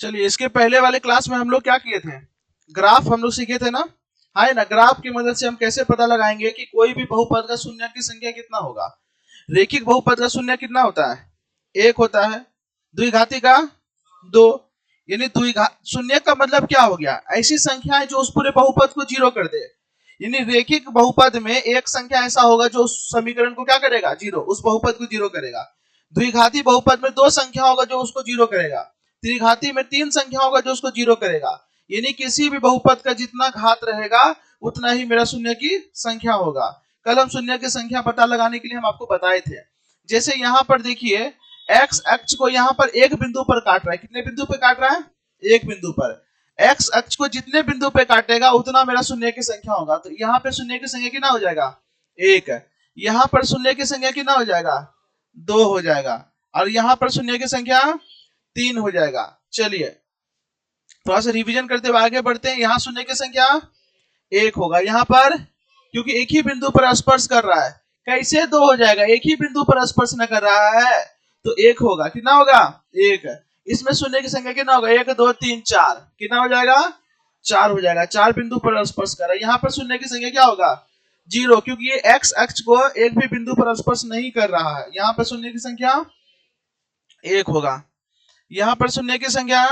चलिए, इसके पहले वाले क्लास में हम लोग क्या किए थे, ग्राफ हम लोग सीखे थे ना। है ना, ग्राफ की मदद से हम कैसे पता लगाएंगे कि कोई भी बहुपद का शून्य की संख्या कितना होगा। रेखिक बहुपद का शून्य कितना होता है, एक होता है। द्विघाती का दो, यानी शून्य का मतलब क्या हो गया, ऐसी संख्या है जो उस पूरे बहुपद को जीरो कर दे। यानी रेखिक बहुपद में एक संख्या ऐसा होगा जो उस समीकरण को क्या करेगा, जीरो, उस बहुपद को जीरो करेगा। द्विघाती बहुपद में दो संख्या होगा जो उसको जीरो करेगा। त्रिघाती में तीन संख्या होगा जो उसको जीरो करेगा। यानी किसी भी बहुपद का जितना घात रहेगा उतना ही मेरा शून्य की संख्या होगा। कल हम शून्य की संख्या पता लगाने के लिए हम आपको बताए थे। जैसे यहाँ पर देखिए, एक्स अक्ष को यहाँ पर एक बिंदु पर काट रहा है। कितने बिंदु पे काट रहा है, एक बिंदु पर। एक्स अक्ष को जितने बिंदु पे काटेगा उतना मेरा शून्य की संख्या होगा। तो यहाँ पे शून्य की संख्या कितना हो जाएगा, एक। यहाँ पर शून्य की संख्या कितना हो जाएगा, दो हो जाएगा। और यहाँ पर शून्य की संख्या तीन हो जाएगा। चलिए थोड़ा सा रिवीजन करते हुए आगे बढ़ते हैं। यहाँ शून्य की संख्या एक होगा, यहाँ पर क्योंकि एक ही बिंदु पर स्पर्श कर रहा है, कैसे दो हो जाएगा, एक ही बिंदु पर स्पर्श न कर रहा है तो एक होगा। कितना होगा, एक। इसमें शून्य की संख्या कितना होगा, एक दो तीन चार, कितना हो जाएगा, चार हो जाएगा। चार बिंदु पर स्पर्श कर रहा है। यहाँ पर शून्य की संख्या क्या होगा, जीरो, क्योंकि ये एक्स अक्ष को एक भी बिंदु पर स्पर्श नहीं कर रहा है। यहाँ पर शून्य की संख्या एक होगा, यहाँ पर शून्य की संख्या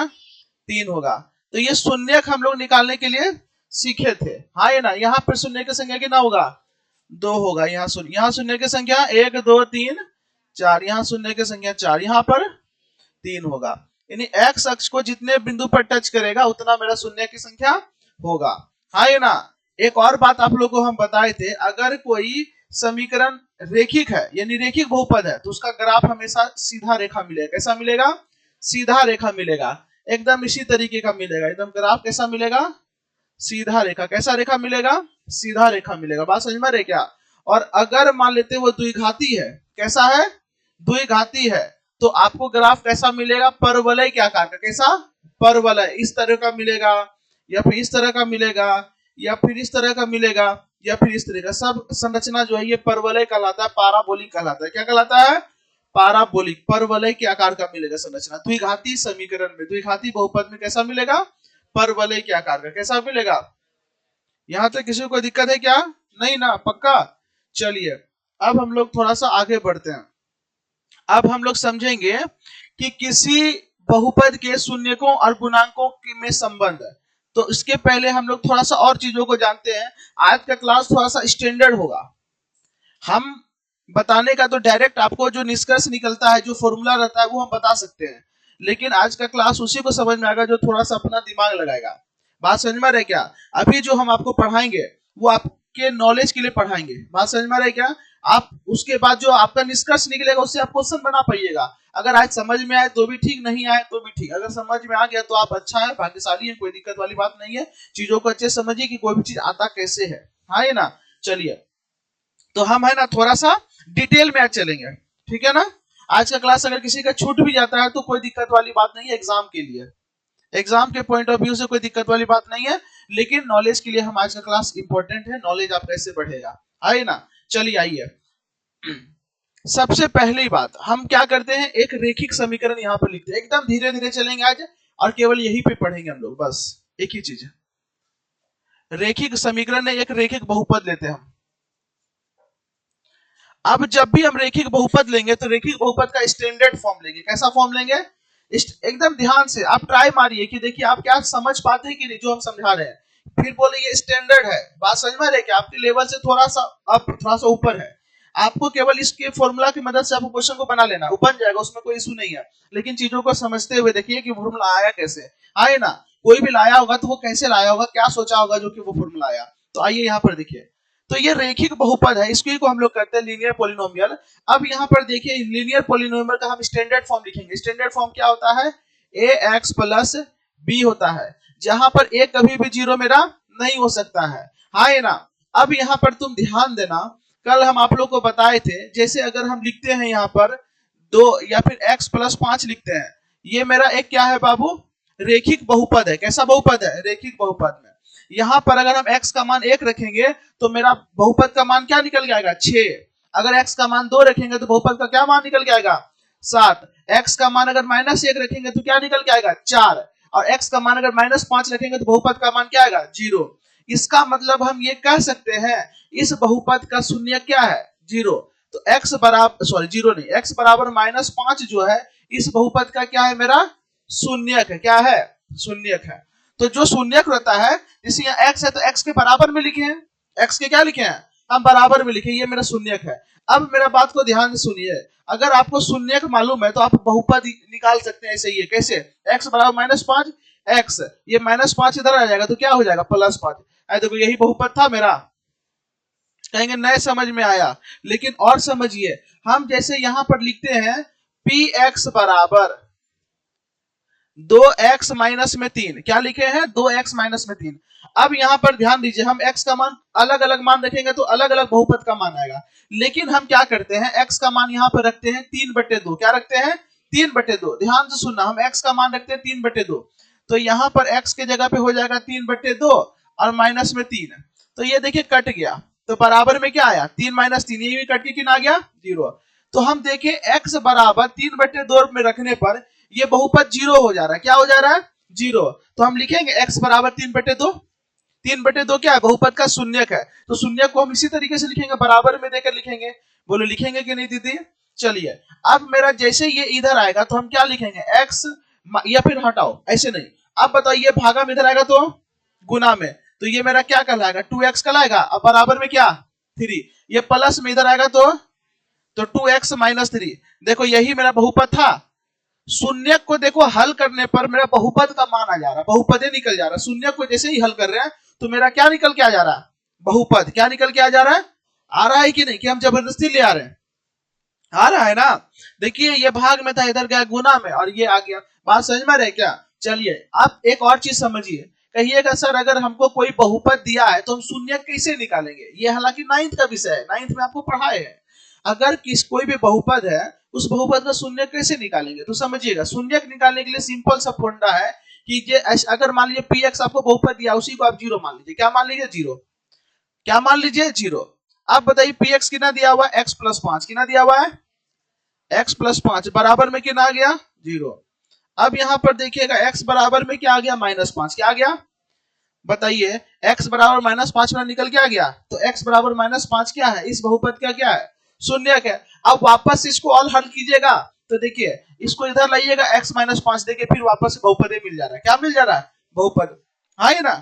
तीन होगा। तो ये शून्य हम लोग निकालने के लिए सीखे थे। हाँ ये ना, यहाँ पर शून्य की संख्या कितना होगा, दो होगा। यहाँ शून्य की संख्या एक दो तीन चार, यहाँ शून्य की संख्या चार, यहाँ पर तीन होगा। यानी एक्स अक्ष को जितने बिंदु पर टच करेगा उतना मेरा शून्य की संख्या होगा। हाँ ये ना, एक और बात आप लोगों को हम बताए थे, अगर कोई समीकरण रेखिक है यानी रेखिक बहुपद है तो उसका ग्राफ हमेशा सीधा रेखा मिलेगा। कैसा मिलेगा, सीधा रेखा मिलेगा, एकदम इसी तरीके का मिलेगा। एकदम ग्राफ कैसा मिलेगा, सीधा रेखा। कैसा रेखा मिलेगा, सीधा रेखा मिलेगा। बात समझ में आ रही क्या। और अगर मान लेते वो द्विघाती है, कैसा है, द्विघाती है, तो आपको ग्राफ कैसा मिलेगा, परवलय के आकार का। कैसा, परवलय, इस तरह का मिलेगा, या फिर इस तरह का मिलेगा, या फिर इस तरह का मिलेगा, या फिर इस तरह का। सब संरचना जो है ये परवलय कहलाता है, पाराबोलिक कहलाता है। क्या कहलाता है, पाराबोलिक, परवलय के आकार का मिलेगा संरचना। द्विघाती समीकरण में, द्विघाती बहुपद में कैसा मिलेगा, परवलय के आकार का। कैसा मिलेगा, यहां तक किसी को दिक्कत है क्या, नहीं ना, पक्का। चलिए अब हम लोग थोड़ा सा आगे बढ़ते हैं। अब हम लोग समझेंगे कि किसी बहुपद के शून्यकों और गुणांकों में संबंध। तो इसके पहले हम लोग थोड़ा सा और चीजों को जानते हैं। आज का क्लास थोड़ा सा स्टैंडर्ड होगा। हम बताने का तो डायरेक्ट आपको जो निष्कर्ष निकलता है, जो फॉर्मूला रहता है वो हम बता सकते हैं, लेकिन आज का क्लास उसी को समझ में आएगा जो थोड़ा सा अपना दिमाग लगाएगा। बात समझ में आ रही क्या। अभी जो हम आपको पढ़ाएंगे वो आपके नॉलेज के लिए पढ़ाएंगे। बात समझ में आ रही क्या। आप उसके बाद जो आपका निष्कर्ष निकलेगा उससे आप क्वेश्चन बना पाइएगा। अगर आज समझ में आए तो भी ठीक, नहीं आए तो भी ठीक। अगर समझ में आ गया तो आप अच्छा है, भाग्यशाली है, कोई दिक्कत वाली बात नहीं है। चीजों को अच्छे समझिए कि कोई भी चीज आता कैसे है। हाँ ये ना, चलिए तो हम है ना थोड़ा सा डिटेल में आज चलेंगे, ठीक है ना। आज का क्लास अगर किसी का छूट भी जाता है तो कोई दिक्कत वाली बात नहीं है, एग्जाम के लिए, एग्जाम के पॉइंट ऑफ व्यू से कोई दिक्कत वाली बात नहीं है, लेकिन नॉलेज के लिए हम आज का क्लास इंपॉर्टेंट है। नॉलेज आप कैसे बढ़ेगा, आइए ना। चलिए आइए, सबसे पहली बात हम क्या करते हैं, एक रेखिक समीकरण यहाँ पर लिखते हैं। एकदम धीरे धीरे चलेंगे आज और केवल यही पे पढ़ेंगे हम लोग, बस एक ही चीज है। रेखिक समीकरण में एक रेखिक बहुपद लेते हैं हम। अब जब भी हम रेखिक बहुपद लेंगे तो रेखिक बहुपद का स्टैंडर्ड फॉर्म लेंगे। कैसा फॉर्म लेंगे, एकदम ध्यान से आप ट्राई मारिए कि देखिए आप क्या समझ पाते हैं कि नहीं जो हम समझा रहे हैं। फिर बोलेंगे स्टैंडर्ड है। बात समझ में आ रही है कि आपके लेवल से थोड़ा सा अप, थोड़ा सा ऊपर है। आपको केवल इसके फॉर्मूला की मदद से आपको क्वेश्चन को बना लेना, बन जाएगा, उसमें कोई इशू नहीं है। लेकिन चीजों को समझते हुए देखिए कि फॉर्मूला आया कैसे। आए ना, कोई भी लाया होगा तो वो कैसे लाया होगा, क्या सोचा होगा जो कि वो फॉर्मूला आया। तो आइए यहाँ पर देखिए, तो ये रेखिक बहुपद है, इसको को हम लोग कहते हैं लीनियर पॉलिनोमियल। अब यहाँ पर देखिए लीनियर पॉलिनोमियल का हम स्टैंडर्ड फॉर्म लिखेंगे। स्टैंडर्ड फॉर्म क्या होता है, ax प्लस b होता है, जहां पर a कभी भी जीरो मेरा नहीं हो सकता है। हाँ ये ना, अब यहाँ पर तुम ध्यान देना, कल हम आप लोग को बताए थे, जैसे अगर हम लिखते हैं यहाँ पर 2 या फिर x प्लस 5 लिखते हैं, ये मेरा एक क्या है बाबू, रेखिक बहुपद है। कैसा बहुपद है, रेखिक बहुपद में यहाँ पर अगर हम x का मान 1 रखेंगे तो मेरा बहुपद का मान क्या निकल के आएगा, 6। अगर x का मान 2 रखेंगे तो बहुपद का क्या मान निकल के आएगा, 7। x का मान अगर -1 रखेंगे तो क्या निकल के आएगा, 4। और x का मान अगर -5 रखेंगे तो बहुपद का मान क्या आएगा 0। इसका मतलब हम ये कह सकते हैं इस बहुपद का शून्य क्या है 0। तो x बराबर 0 नहीं, x बराबर -5 जो है इस बहुपद का क्या है मेरा शून्यक है। क्या है शून्यक है। तो जो शून्यक रहता है जैसे यहाँ x है तो x के बराबर में लिखे हैं, x के क्या लिखे हैं हम बराबर में लिखे, ये मेरा शून्यक है। अब मेरा बात को ध्यान से सुनिए, अगर आपको शून्यक मालूम है तो आप बहुपद निकाल सकते हैं। ऐसे ही है कैसे, x बराबर -5, x ये -5 इधर आ जाएगा तो क्या हो जाएगा +5। देखो यही बहुपद था मेरा। कहेंगे नए समझ में आया, लेकिन और समझिए हम जैसे यहां पर लिखते हैं px बराबर 2x माइनस में 3, क्या लिखे हैं 2x माइनस में 3। अब यहां पर ध्यान दीजिए हम x का मान अलग अलग मान रखेंगे तो अलग अलग बहुपद का मान आएगा, लेकिन हम क्या करते हैं x का मान यहां पर रखते हैं 3/2। क्या रखते हैं 3/2। ध्यान से सुनना, हम x का मान रखते हैं 3/2, तो यहां पर x के जगह पे हो जाएगा 3/2 और माइनस में 3, तो ये देखिए कट गया, तो बराबर में क्या आया 3 - 3, ये भी कट के कितना आ गया 0। तो हम देखें x बराबर 3/2 में रखने पर ये बहुपद 0 हो जा रहा है। क्या हो जा रहा है 0। तो हम लिखेंगे x बराबर 3/2। 3/2 क्या है बहुपद का शून्यक है, तो शून्यक को हम इसी तरीके से लिखेंगे, बराबर में देकर लिखेंगे। बोलो लिखेंगे कि नहीं दीदी। चलिए अब मेरा जैसे ये इधर आएगा तो हम क्या लिखेंगे x, या फिर हटाओ ऐसे नहीं, अब बताइए भागा में इधर आएगा तो गुना में, तो ये मेरा क्या कहलाएगा 2x कहलाएगा। अब बराबर में क्या 3, ये प्लस में इधर आएगा तो 2x - 3। देखो यही मेरा बहुपद था। शून्यक को देखो हल करने पर मेरा बहुपद का मान आ जा रहा है, बहुपदे निकल जा रहा है। शून्यक को जैसे ही हल कर रहे हैं तो मेरा क्या निकल के आ जा रहा है बहुपद। क्या निकल के आ जा रहा है, आ रहा है कि नहीं, कि हम जबरदस्ती ले आ रहे हैं, आ रहा है ना। देखिए ये भाग में था इधर गया गुना में और ये आ गया। बात समझ में रहे क्या। चलिए अब एक और चीज समझिए, कहिएगा सर अगर हमको कोई बहुपद दिया है तो हम शून्यक कैसे निकालेंगे। ये हालांकि 9th का विषय है, 9th में आपको पढ़ाए हैं। अगर कोई भी बहुपद है उस बहुपद का शून्यक कैसे निकालेंगे, तो समझिएगा शून्यक निकालने के लिए सिंपल सा फॉर्मूला है कि अगर मान लीजिए px आपको बहुपद दिया उसी को आप 0 मान लीजिए। क्या मान लीजिए 0, क्या मान लीजिए 0। अब बताइए px कितना दिया हुआ है x + 5, कितना दिया हुआ है x + 5 बराबर में कितना आ गया 0। अब यहां पर देखिएगा x बराबर में क्या आ गया -5, क्या आ गया बताइए x बराबर -5 में निकल के आ गया, तो x बराबर -5 क्या है इस बहुपद का क्या है शून्यक है। अब वापस इसको और हल कीजिएगा तो देखिए इसको इधर लाइएगा x - 5 देखिए फिर वापस बहुपद मिल जा रहा है। क्या मिल जा रहा है बहुपद, हाँ ना।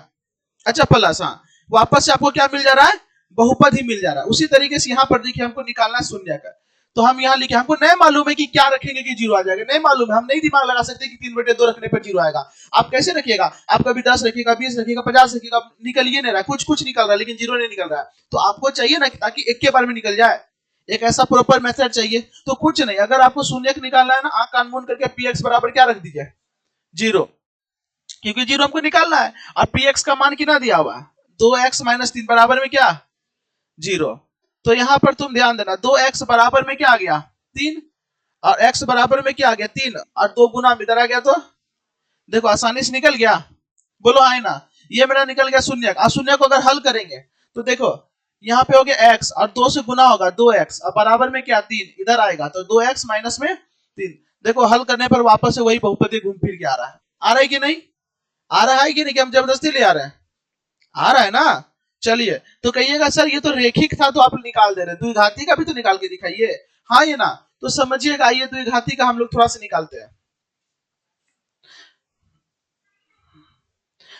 अच्छा प्लस, हाँ वापस से आपको क्या मिल जा रहा है बहुपद ही मिल जा रहा है। उसी तरीके से यहाँ पर देखिए हमको निकालना है शून्यक है, तो हम यहाँ लिखे, हमको नहीं मालूम है कि क्या रखेंगे कि 0 आ जाएगा, नहीं मालूम है, हम नहीं दिमाग लगा सकते कि 3/2 रखने पर 0 आएगा। आप कैसे रखिएगा, आप कभी 10 रखिएगा 20 रखिएगा 50 रखिएगा, निकल ही नहीं रहा, कुछ निकल रहा है लेकिन 0 नहीं निकल रहा है। तो आपको चाहिए ना ताकि एक के बार में निकल जाए, एक ऐसा प्रॉपर मेथड चाहिए। तो कुछ नहीं, अगर आपको शून्यक निकालना है ना आंख कान मूंद करके px बराबर क्या रख दीजिए 0, क्योंकि 0 हमको निकालना है और px का मान कितना दिया हुआ 2x - 3 बराबर में क्या 0। तो यहां पर तुम ध्यान देना 2x बराबर में क्या आ गया 3 और x बराबर में क्या आ गया 3 और 2 गुना इधर आ गया, तो देखो आसानी से निकल गया। बोलो आए ना, ये मेरा निकल गया शून्यक। शून्यक को अगर हल करेंगे तो देखो यहाँ पे हो गया x और 2 से गुना होगा 2x और बराबर में क्या 3 इधर आएगा, तो 2x माइनस में 3। देखो हल करने पर वापस से वही बहुपदी घूम फिर के आ रहा है। आ रहा है कि नहीं, आ रहा है कि नहीं, कि हम जबरदस्ती ले आ रहे हैं, आ रहा है ना। चलिए तो कहिएगा सर ये तो रेखिक था तो आप निकाल दे रहे, द्विघाती का भी तो निकाल के दिखाइए। हाँ ये ना, तो समझिएगा आइए द्विघाती का हम लोग थोड़ा सा निकालते हैं।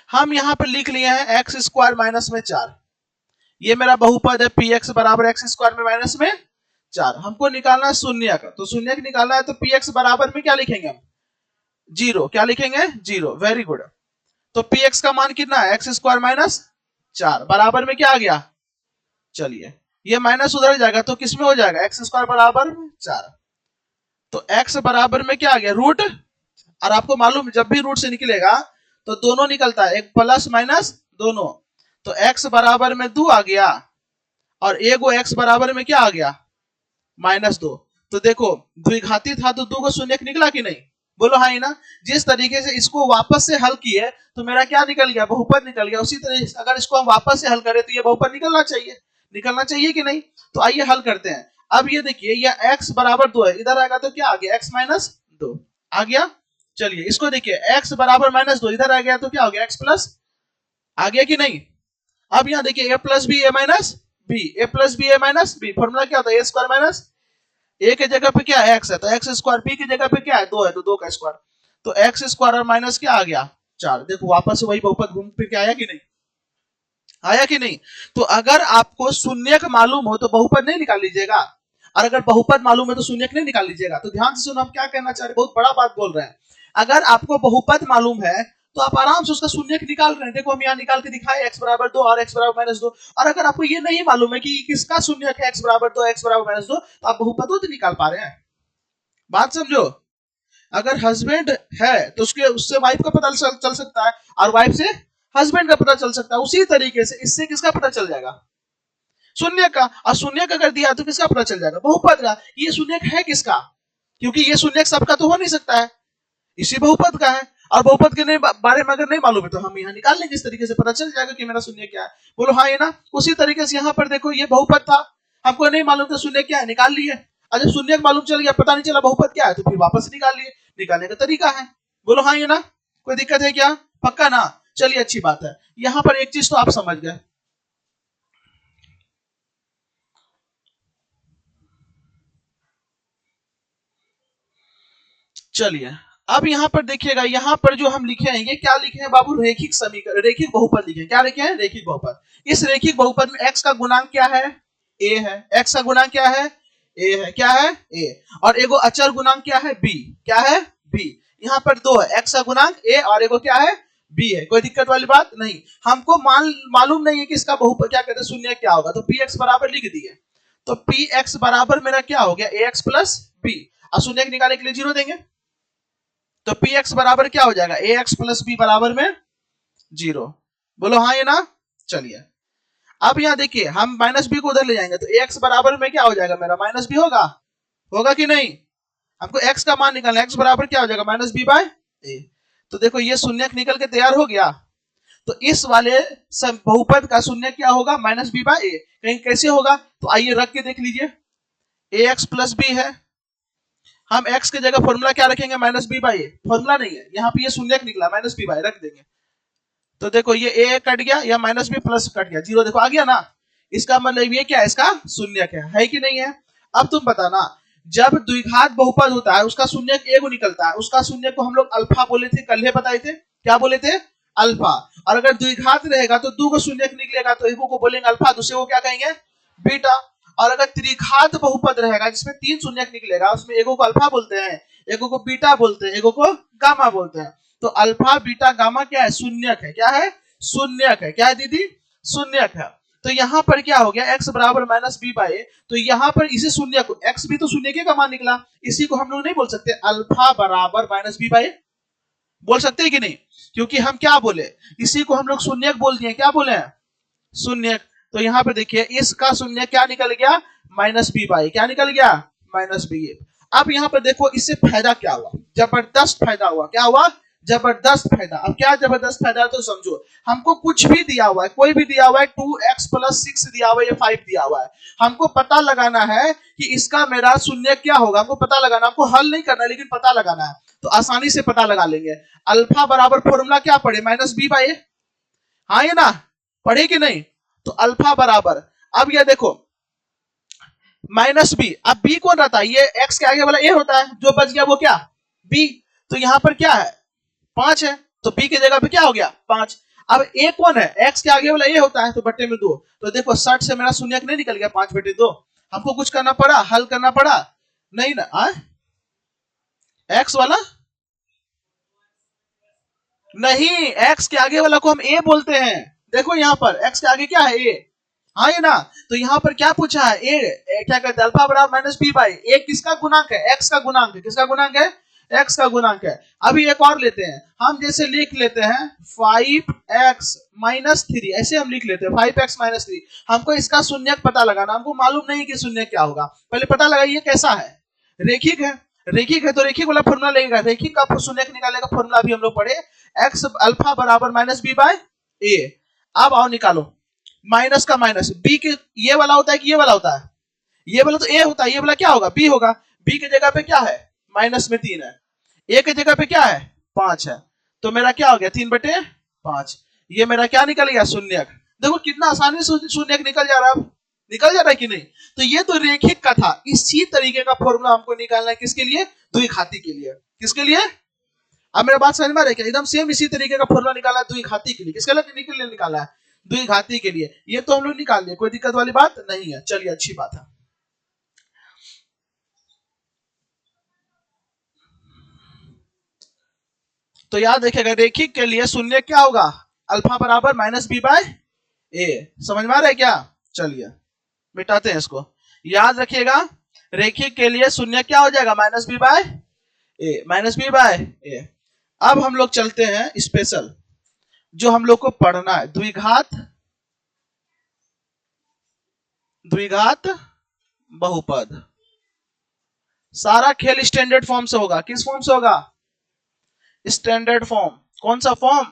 हम यहाँ पर लिख लिए हैं x² माइनस में 4, ये मेरा बहुपद है px बराबर x² में माइनस में 4। हमको निकालना है शून्यक, तो शून्यक निकालना है तो px बराबर में क्या लिखेंगे हम 0, क्या लिखेंगे 0। वेरी गुड, तो px का मान कितना है x² माइनस 4 बराबर में क्या आ गया, चलिए ये माइनस उधर जाएगा तो किसमें हो जाएगा x² बराबर 4, तो x बराबर में क्या आ गया रूट। और आपको मालूम जब भी रूट से निकलेगा तो दोनों निकलता है, एक प्लस माइनस दोनों, तो x बराबर में 2 आ गया और एगो x बराबर में क्या आ गया -2। तो देखो द्विघाती था तो 2 को शून्यक निकला कि नहीं, बोलो हाँ ना। जिस तरीके से इसको वापस से हल किए तो मेरा क्या निकल गया बहुपद निकल गया, उसी तरीके से अगर इसको हम वापस से हल करें तो ये बहुपद निकलना चाहिए कि नहीं। तो आइए हल करते हैं। अब ये देखिए ये x बराबर 2 है, इधर आएगा तो क्या आ गया x - 2 आ गया। चलिए इसको देखिए, x बराबर -2 इधर आ गया तो क्या हो गया, x प्लस, आ गया कि नहीं। अब यहाँ देखिए a plus b a minus b, a plus b a minus b, formula क्या होता है, ए स्क्वायर माइनस ए के जगह पे क्या है x है, तो x स्क्वायर, बी की जगह पे क्या है 2 है, तो 2 का स्क्वायर, तो x स्क्वायर और माइनस क्या आ गया 4। देखो वापस से वही बहुपद घूम फिर के आया कि नहीं, आया कि नहीं। तो अगर आपको शून्यक मालूम हो तो बहुपद नहीं निकाल लीजिएगा, और अगर बहुपद मालूम है तो शून्यक नहीं निकाल लीजिएगा। तो ध्यान से सुनो हम क्या कहना चाह रहे हैं, बहुत बड़ा बात बोल रहे हैं। अगर आपको बहुपद मालूम है तो आप आराम से उसका शून्यक निकाल रहे हैं। देखो हम यहाँ निकाल के दिखाए x बराबर 2 और x बराबर -2। और अगर आपको ये नहीं मालूम है कि किसका शून्यक है x बराबर 2 x बराबर -2, तो आप बहुपद तो निकाल पा रहे हैं। बात समझो, अगर हस्बैंड है तो उससे वाइफ का पता चल सकता है, और वाइफ से हस्बैंड का पता चल सकता है। उसी तरीके से इससे किसका पता चल जाएगा, शून्य का। और शून्य का अगर दिया तो किसका पता चल जाएगा, बहुपद का। ये शून्य है किसका, क्योंकि ये शून्य सबका तो हो नहीं सकता है, इसी बहुपद का है। और बहुपद के बारे में अगर नहीं मालूम है तो हम यहाँ निकाल लेंगे, इस तरीके से पता चल जाएगा कि मेरा शून्य क्या है। बोलो हाँ, ये ना। उसी तरीके से यहाँ पर देखो, ये बहुपद था, हमको नहीं मालूम था शून्य क्या है, निकाल लिए। जब शून्य मालूम चल गया, पता नहीं चला बहुपद क्या है, तो फिर वापस निकाल लिए। निकालने का तरीका है। बोलो हाँ, ये ना। कोई दिक्कत है क्या, पक्का ना। चलिए अच्छी बात है। यहाँ पर एक चीज तो आप समझ गए, चलिए अब यहाँ पर देखिएगा, यहाँ पर जो हम लिखे हैं, ये क्या लिखे हैं बाबू, रेखिक समीकरण, रेखिक बहुपद लिखे हैं। क्या लिखे हैं, रेखिक बहुपद। इस रेखिक बहुपद में x का गुणांक क्या है, a है। x का गुणांक क्या है, a है। क्या है, a। और एगो अचर गुणांक क्या है, b। क्या है, b। यहाँ पर दो है, x का गुणांक a और एगो क्या है, b है। कोई दिक्कत वाली बात नहीं। हमको मालूम नहीं है कि इसका बहुपद क्या कहते हैं, शून्य क्या होगा, तो px बराबर लिख दिए। तो px बराबर मेरा क्या हो गया, ax प्लस b। और शून्य निकालने के लिए 0 देंगे, तो px बराबर क्या हो जाएगा, ax प्लस b बराबर में 0। बोलो हाँ, ये ना। चलिए अब यहाँ देखिए, हम माइनस बी को उधर ले जाएंगे, तो ax बराबर में क्या हो जाएगा मेरा, माइनस बी होगा, होगा कि नहीं। हमको x का मान निकालना है, x बराबर क्या हो जाएगा, माइनस बी बाय ए। तो देखो ये शून्य निकल के तैयार हो गया। तो इस वाले बहुपद का शून्य क्या होगा, माइनस बी बाय ए। कहीं कैसे होगा, तो आइए रख के देख लीजिए। ax प्लस बी है, हम x के जगह फॉर्मूला क्या रखेंगे, minus b by a. Formula नहीं है यहाँ पे, ये शून्य निकला, माइनस बी बाई रख देंगे। तो देखो ये a कट गया, या माइनस बी प्लस कट गया, 0 देखो आ गया ना। इसका मतलब ये क्या है, इसका शून्य है कि नहीं है। अब तुम बताना, जब द्विघात बहुपद होता है उसका शून्य एगो निकलता है, उसका शून्य को हम लोग अल्फा बोले थे, कल ही बताए थे। क्या बोले थे, अल्फा। और अगर द्विघात रहेगा तो दो शून्य निकलेगा, तो एगो को बोलेंगे अल्फा, दूसरे को क्या कहेंगे, बीटा। और अगर त्रिघात बहुपद रहेगा जिसमें 3 शून्य निकलेगा, उसमें एगो को अल्फा बोलते हैं, एगो को बीटा बोलते हैं, एगो को गामा बोलते हैं। तो अल्फा बीटा गामा क्या है, शून्यक है। क्या है, शून्यक है। क्या है दीदी, शून्यक है। तो यहाँ पर क्या हो गया, x बराबर माइनस बी बाई ए। तो यहाँ पर इसे शून्य को, x भी तो शून्य के का मान निकला, इसी को हम लोग नहीं बोल सकते अल्फा बराबर माइनस बी बाई ए, बोल सकते हैं कि नहीं, क्योंकि हम क्या बोले, इसी को हम लोग शून्यक बोल दिए। क्या बोले हैं, शून्यक। तो यहाँ पे देखिए इसका शून्य क्या निकल गया, माइनस बी बाई, क्या निकल गया, माइनस बी ए। अब यहाँ पर देखो इससे फायदा क्या हुआ, जबरदस्त फायदा हुआ। क्या हुआ, जबरदस्त फायदा। अब क्या जबरदस्त फायदा तो समझो, हमको कुछ भी दिया हुआ है, कोई भी दिया हुआ है, 2x प्लस 6 दिया हुआ है, या 5 दिया हुआ है, हमको पता लगाना है कि इसका मेरा शून्य क्या होगा। हमको पता लगाना, हमको हल नहीं करना, लेकिन पता लगाना है। तो आसानी से पता लगा लेंगे। अल्फा बराबर फॉर्मूला क्या पढ़े, माइनस बी बाई ए। हाँ ये ना, पढ़े कि नहीं। तो अल्फा बराबर, अब ये देखो माइनस बी। अब बी कौन रहता है, ये एक्स के आगे वाला ए होता है, जो बच गया वो क्या, बी। तो यहाँ पर क्या है, 5 है, तो बी के जगह पे क्या हो गया, 5। अब ए कौन है, एक्स के आगे वाला ए होता है, तो बट्टे में 2। तो देखो 60 से मेरा शून्य नहीं निकल गया, 5/2। हमको कुछ करना पड़ा, हल करना पड़ा नहीं ना। एक्स वाला नहीं, एक्स के आगे वाला को हम ए बोलते हैं। देखो यहाँ पर एक्स के आगे क्या है, ए। हाँ ये ना। तो यहाँ पर क्या पूछा है, ए क्या कहते हैं, अल्फा बराबर माइनस बी बाई ए। किसका गुणांक है, एक्स का गुणांक है। किसका गुणांक है, एक्स का गुणांक है। अभी एक और लेते हैं, हम जैसे लिख लेते हैं 5x माइनस 3, ऐसे हम लिख लेते हैं 5x माइनस 3। हमको इसका शून्य पता लगाना, हमको मालूम नहीं कि शून्य क्या होगा। पहले पता लगाइए कैसा है, रेखिक है। रेखिक है तो रेखिक वाला फॉर्मूला लगेगा, रेखिक का शून्य निकालने का फॉर्मूला भी हम लोग पढ़े, x अल्फा बराबर माइनस बी बाय ए। अब आओ निकालो, माइनस का माइनस, बी के ये वाला होता है कि ये वाला होता है, ये वाला तो ए होता है, ये वाला क्या होगा, बी होगा। बी की जगह पे क्या है, माइनस में 3 है, ए की जगह पे क्या है 5 है, तो मेरा क्या हो गया 3/5। ये मेरा क्या निकल गया शून्यक। देखो कितना आसानी से शून्यक निकल जा रहा है, अब निकल जा रहा है कि नहीं। तो ये तो रेखिक का था। इसी तरीके का फॉर्मूला हमको निकालना है किसके लिए, द्विघाती के लिए। किसके लिए, अब मेरा बात समझ में आ रहा है क्या, एकदम सेम इसी तरीके का फॉर्मूला निकाला है द्विघाती के लिए। किसके लिए निकाला है, द्विघाती के लिए। ये तो हम लोग निकाल लिए, कोई दिक्कत वाली बात नहीं है। चलिए अच्छी बात है। तो याद रखिएगा रेखिक के लिए शून्य क्या होगा, अल्फा बराबर -b/a। समझ में आ रहा है क्या। चलिए मिटाते हैं इसको। याद रखिएगा रेखिक के लिए शून्य क्या हो जाएगा -b/a। अब हम लोग चलते हैं स्पेशल, जो हम लोग को पढ़ना है, द्विघात बहुपद। सारा खेल स्टैंडर्ड फॉर्म से होगा। किस फॉर्म से होगा, स्टैंडर्ड फॉर्म। कौन सा फॉर्म,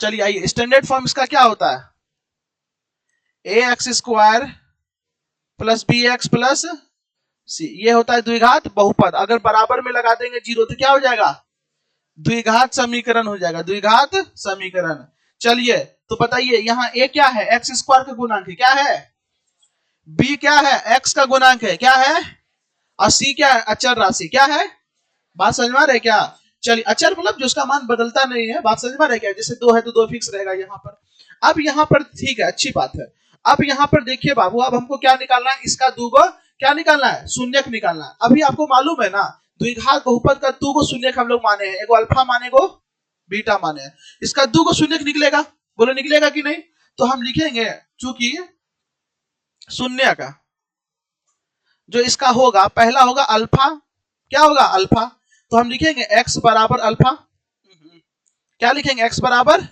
चलिए आइए, स्टैंडर्ड फॉर्म इसका क्या होता है, ax² + bx + c। ये होता है द्विघात बहुपद। अगर बराबर में लगा देंगे 0 तो क्या हो जाएगा, द्विघात समीकरण हो जाएगा, द्विघात समीकरण। चलिए तो बताइए यहाँ a क्या है, x² का गुणांक है, क्या है b क्या है, x का गुणांक है, क्या है, और c क्या है, अचर राशि, क्या है। बात समझ में आ रही है क्या। चलिए अचर मतलब जो उसका मान बदलता नहीं है। बात समझ में आ रही है क्या, जैसे 2 है तो 2 फिक्स रहेगा यहाँ पर। अब यहाँ पर ठीक है, अच्छी बात है। अब यहाँ पर देखिए बाबू, अब हमको क्या निकालना है, इसका दूगो क्या निकालना है, शून्यक निकालना है। अभी आपको मालूम है ना द्विघात बहुपद का दूगो शून्यक हम लोग माने हैं, एगो अल्फा माने, एगो बीटा माने हैं। इसका दूगो शून्यक निकलेगा, बोलो निकलेगा कि नहीं। तो हम लिखेंगे चूंकि शून्य का जो इसका होगा, पहला होगा अल्फा, क्या होगा अल्फा, तो हम लिखेंगे x बराबर अल्फा। क्या लिखेंगे, x बराबर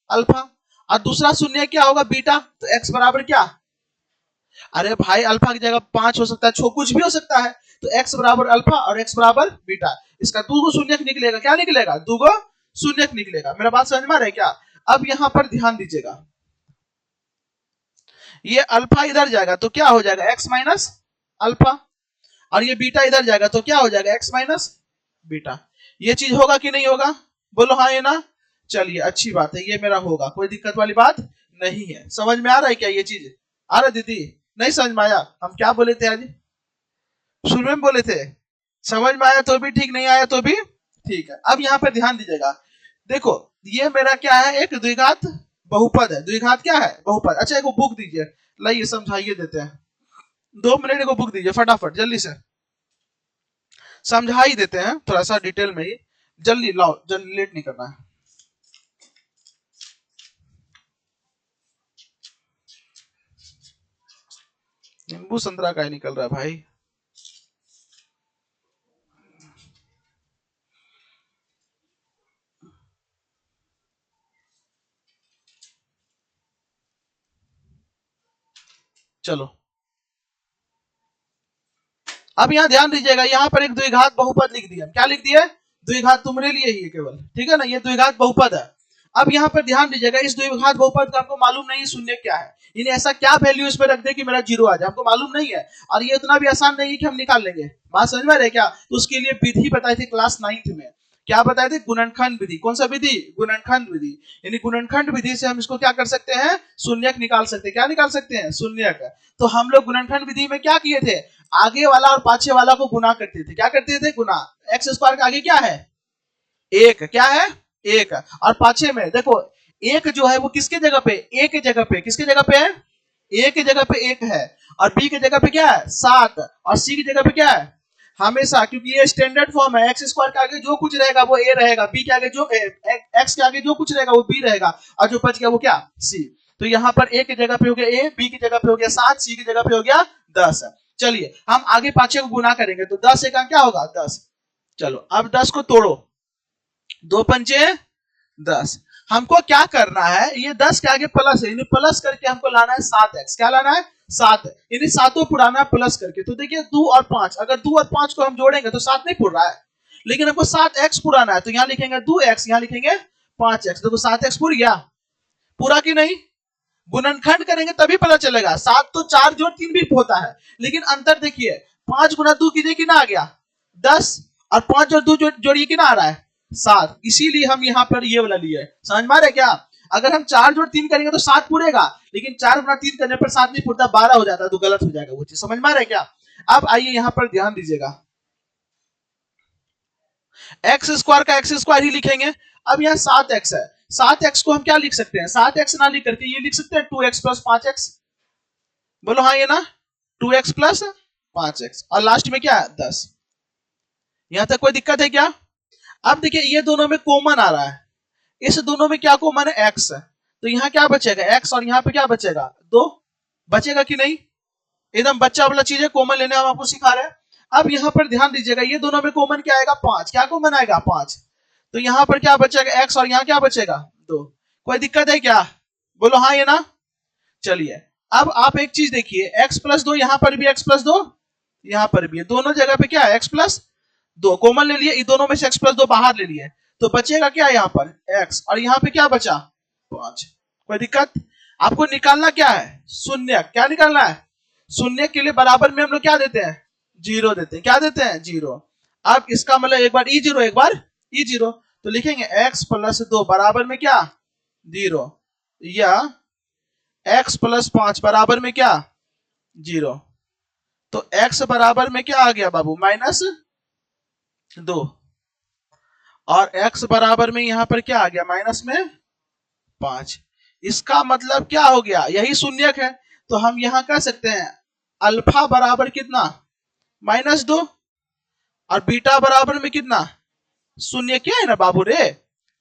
अल्फा। और दूसरा शून्य क्या होगा बीटा, तो x बराबर क्या, अरे भाई अल्फा की जगह 5 हो सकता है, कुछ भी हो सकता है। तो x बराबर अल्फा और x बराबर बीटा। इसका दूगो शून्यक निकलेगा, क्या निकलेगा, दूगो शून्यक निकलेगा। मेरा बात समझ में आ रहा है क्या। अब यहाँ पर ध्यान दीजिएगा, ये अल्फा इधर जाएगा तो क्या हो जाएगा x माइनस अल्फा, और ये बीटा इधर जाएगा तो क्या हो जाएगा x माइनस बीटा। ये चीज होगा कि नहीं होगा, बोलो हाँ या ना। चलिए अच्छी बात है, ये मेरा होगा, कोई दिक्कत वाली बात नहीं है। समझ में आ रहा है क्या, ये चीज आ रहा दीदी, नहीं समझ में आया। हम क्या बोले थे आज, शुरू में बोले थे, समझ में आया तो भी ठीक, नहीं आया तो भी ठीक है। अब यहाँ पर ध्यान दीजिएगा, देखो ये मेरा क्या है, एक द्विघात बहुपद है। द्विघात क्या है, बहुपद। अच्छा एक बुक दीजिए, लाइए समझाइए देते हैं, 2 मिनट को बुक दीजिए फटाफट जल्दी से, समझा ही देते हैं थोड़ा सा डिटेल में ही। जल्दी लाओ, जल्दी, लेट नहीं करना है। नींबू संतरा का ही निकल रहा है भाई। चलो अब यहाँ ध्यान दीजिएगा, यहाँ पर एक द्विघात बहुपद लिख दिया। क्या लिख दिया, द्विघात, तुम्हारे लिए ही है केवल, ठीक है ना, ये द्विघात बहुपद है। अब यहाँ पर ध्यान दीजिएगा, इस द्विघात बहुपद का हमको मालूम नहीं शून्य क्या है, इन्हें ऐसा क्या वैल्यू इसमें रख दे कि मेरा 0 आ जाए, हमको मालूम नहीं है। और ये उतना भी आसान नहीं है कि हम निकाल लेंगे। बात समझ में आ रही है क्या। तो उसके लिए विधि बताई थी क्लास 9th में, क्या बताए थे, गुणनखंड विधि। कौन सा विधि, गुणनखंड विधि। यानी गुणनखंड विधि से हम इसको क्या कर सकते हैं, शून्यक निकाल सकते हैं। क्या निकाल सकते हैं, शून्यक। तो हम लोग गुणनखंड विधि में क्या किए थे, आगे वाला और पाछे वाला को गुना करते थे। क्या करते थे, गुना। x² का आगे क्या है, 1, क्या है 1, और पाछे में देखो 1 जो है वो किसके जगह पे, a के जगह पे, किसके जगह पे है, a के जगह पे 1 है, और b के जगह पे क्या है 7, और c की जगह पे क्या है हमेशा, क्योंकि ये स्टैंडर्ड फॉर्म है, x² के आगे जो कुछ रहेगा वो a रहेगा, b के आगे जो x के आगे जो कुछ रहेगा वो b रहेगा, और जो बच गया वो क्या, c। तो यहाँ पर a की जगह पे हो गया a, b की जगह पे हो गया 7, c की जगह पे हो गया 10। चलिए हम आगे पाछे को गुना करेंगे, तो 10 का क्या होगा 10। चलो अब 10 को तोड़ो, 2 पंचे 10। हमको क्या करना है, ये 10 के आगे प्लस है, प्लस करके हमको लाना है 7x। क्या लाना है 7, यानी सातों पुराना प्लस करके। तो देखिए 2 और 5, अगर 2 और 5 को हम जोड़ेंगे तो 7 नहीं पुर रहा है, लेकिन हमको 7x पुराना है, तो यहाँ लिखेंगे 2x, यहाँ लिखेंगे 5x। देखो 7x पुर गया, पूरा की नहीं। गुणनखंड करेंगे तभी पता चलेगा, 7 तो 4 जोड़ 3 भी होता है, लेकिन अंतर देखिए 5 गुना 2 कीजिए कि ना आ गया 10, और 5 जोड़ 2 जोड़िए कितना आ रहा है 7, इसीलिए हम यहाँ पर ये वाला लिए। समझ में आ रहा है क्या? अगर हम 4 जोड़ 3 करेंगे तो 7 पूरेगा, लेकिन 4 गुना 3 करने पर 7 नहीं पूरता, 12 हो जाता है, तो गलत हो जाएगा वो चीज। समझ में आ रहा है क्या? अब आइए यहाँ पर ध्यान दीजिएगा, एक्स स्क्वायर का एक्स स्क्वायर ही लिखेंगे। अब यहाँ 7x है, 7x को हम क्या लिख सकते हैं, 7x ना लिख करके ये लिख सकते हैं 2x प्लस 5x। बोलो हाँ, ये ना 2x प्लस 5x, और लास्ट में क्या है 10। यहां तक कोई दिक्कत है क्या? अब देखिए ये दोनों में कॉमन आ रहा है, इस दोनों में क्या कॉमन है, x है, तो यहाँ क्या बचेगा x, और यहाँ पे क्या बचेगा 2, बचेगा कि नहीं? एकदम बच्चा वाला चीज है, कॉमन लेने हम आपको सिखा रहे हैं। अब यहाँ पर ध्यान दीजिएगा, ये दोनों में कॉमन क्या आएगा 5, क्या कॉमन आएगा 5, तो यहाँ पर क्या बचेगा x, और यहाँ क्या बचेगा 2। कोई दिक्कत है क्या? बोलो हाँ, ये ना। चलिए अब आप एक चीज देखिए, x प्लस 2, यहाँ पर भी x प्लस 2, यहाँ पर भी है, दोनों जगह पे क्या है x प्लस 2 कॉमन ले लिए, इन दोनों में से x प्लस 2 बाहर ले लिए, तो बचेगा क्या यहाँ पर x, और यहाँ पे क्या बचा 5। कोई दिक्कत? आपको निकालना क्या है शून्य, क्या निकालना है शून्य के लिए बराबर में हम लोग क्या देते हैं 0 देते हैं, क्या देते हैं 0। अब इसका मतलब एक बार e0 एक बार e0, तो लिखेंगे x प्लस 2 बराबर में क्या 0, या x प्लस 5 बराबर में क्या 0, तो x बराबर में क्या आ गया बाबू -2, और x बराबर में यहां पर क्या आ गया -5। इसका मतलब क्या हो गया, यही शून्यक है, तो हम यहां कह सकते हैं अल्फा बराबर कितना -2, और बीटा बराबर में कितना शून्य, क्या है ना बाबू रे,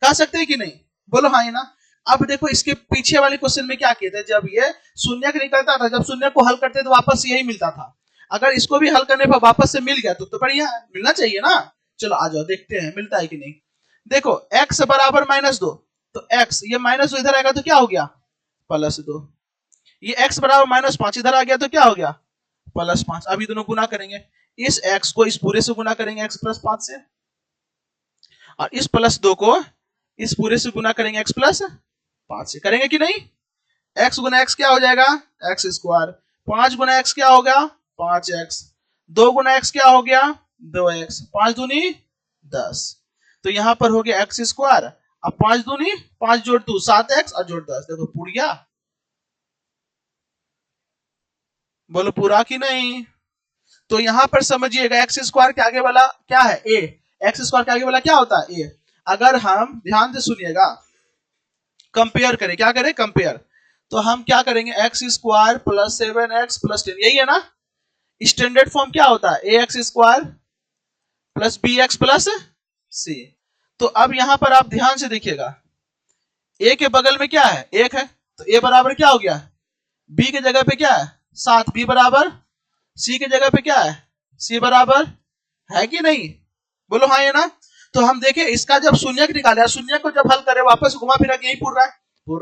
कह सकते हैं कि नहीं? बोलो हाँ, है ना। अब देखो इसके पीछे वाले क्वेश्चन में क्या कहते हैं, जब ये शून्य निकलता था, जब शून्य को हल करते तो वापस यही मिलता था, अगर इसको भी हल करने पर वापस से मिल गया तो बढ़िया, मिलना चाहिए ना। चलो आ जाओ देखते हैं मिलता है कि नहीं। देखो x बराबर -2, तो x ये -2 इधर आएगा तो क्या हो गया +2, ये x बराबर -5 इधर आ गया तो क्या हो गया +5। अभी दोनों गुना करेंगे, इस x को इस पूरे से गुना करेंगे x प्लस 5 से, और इस +2 को इस पूरे से गुना करेंगे x प्लस 5 से, करेंगे कि नहीं? x गुना x क्या हो जाएगा x स्क्वायर, 5 गुना x क्या होगा 5x, 2 गुना x क्या हो गया 2x, 5 दूनी 10, तो यहां पर हो गया x स्क्वायर, अब 5 दूनी 5 जोड़ 2 7x, और जोड़ 10, देखो पूर गया। बोलो पूरा कि नहीं? तो यहां पर समझिएगा x स्क्वायर के आगे वाला क्या है a, x स्क्वायर के आगे वाला क्या होता है a। अगर हम ध्यान से सुनिएगा कंपेयर करें, क्या करें कंपेयर, तो हम क्या करेंगे x square plus 7x plus 10, यही है ना। स्टैंडर्ड फॉर्म क्या होता है ax square plus bx plus c। तो अब यहां पर आप ध्यान से देखिएगा, a के बगल में क्या है 1 है, तो a बराबर क्या हो गया b के जगह पे क्या है 7, b बराबर c के जगह पे क्या है c बराबर है कि नहीं? बोलो हाँ, ये ना। तो हम देखें इसका जब शून्यक निकाले, शून्य को जब हल करे वापस घुमा फिरा के यही पूर रहा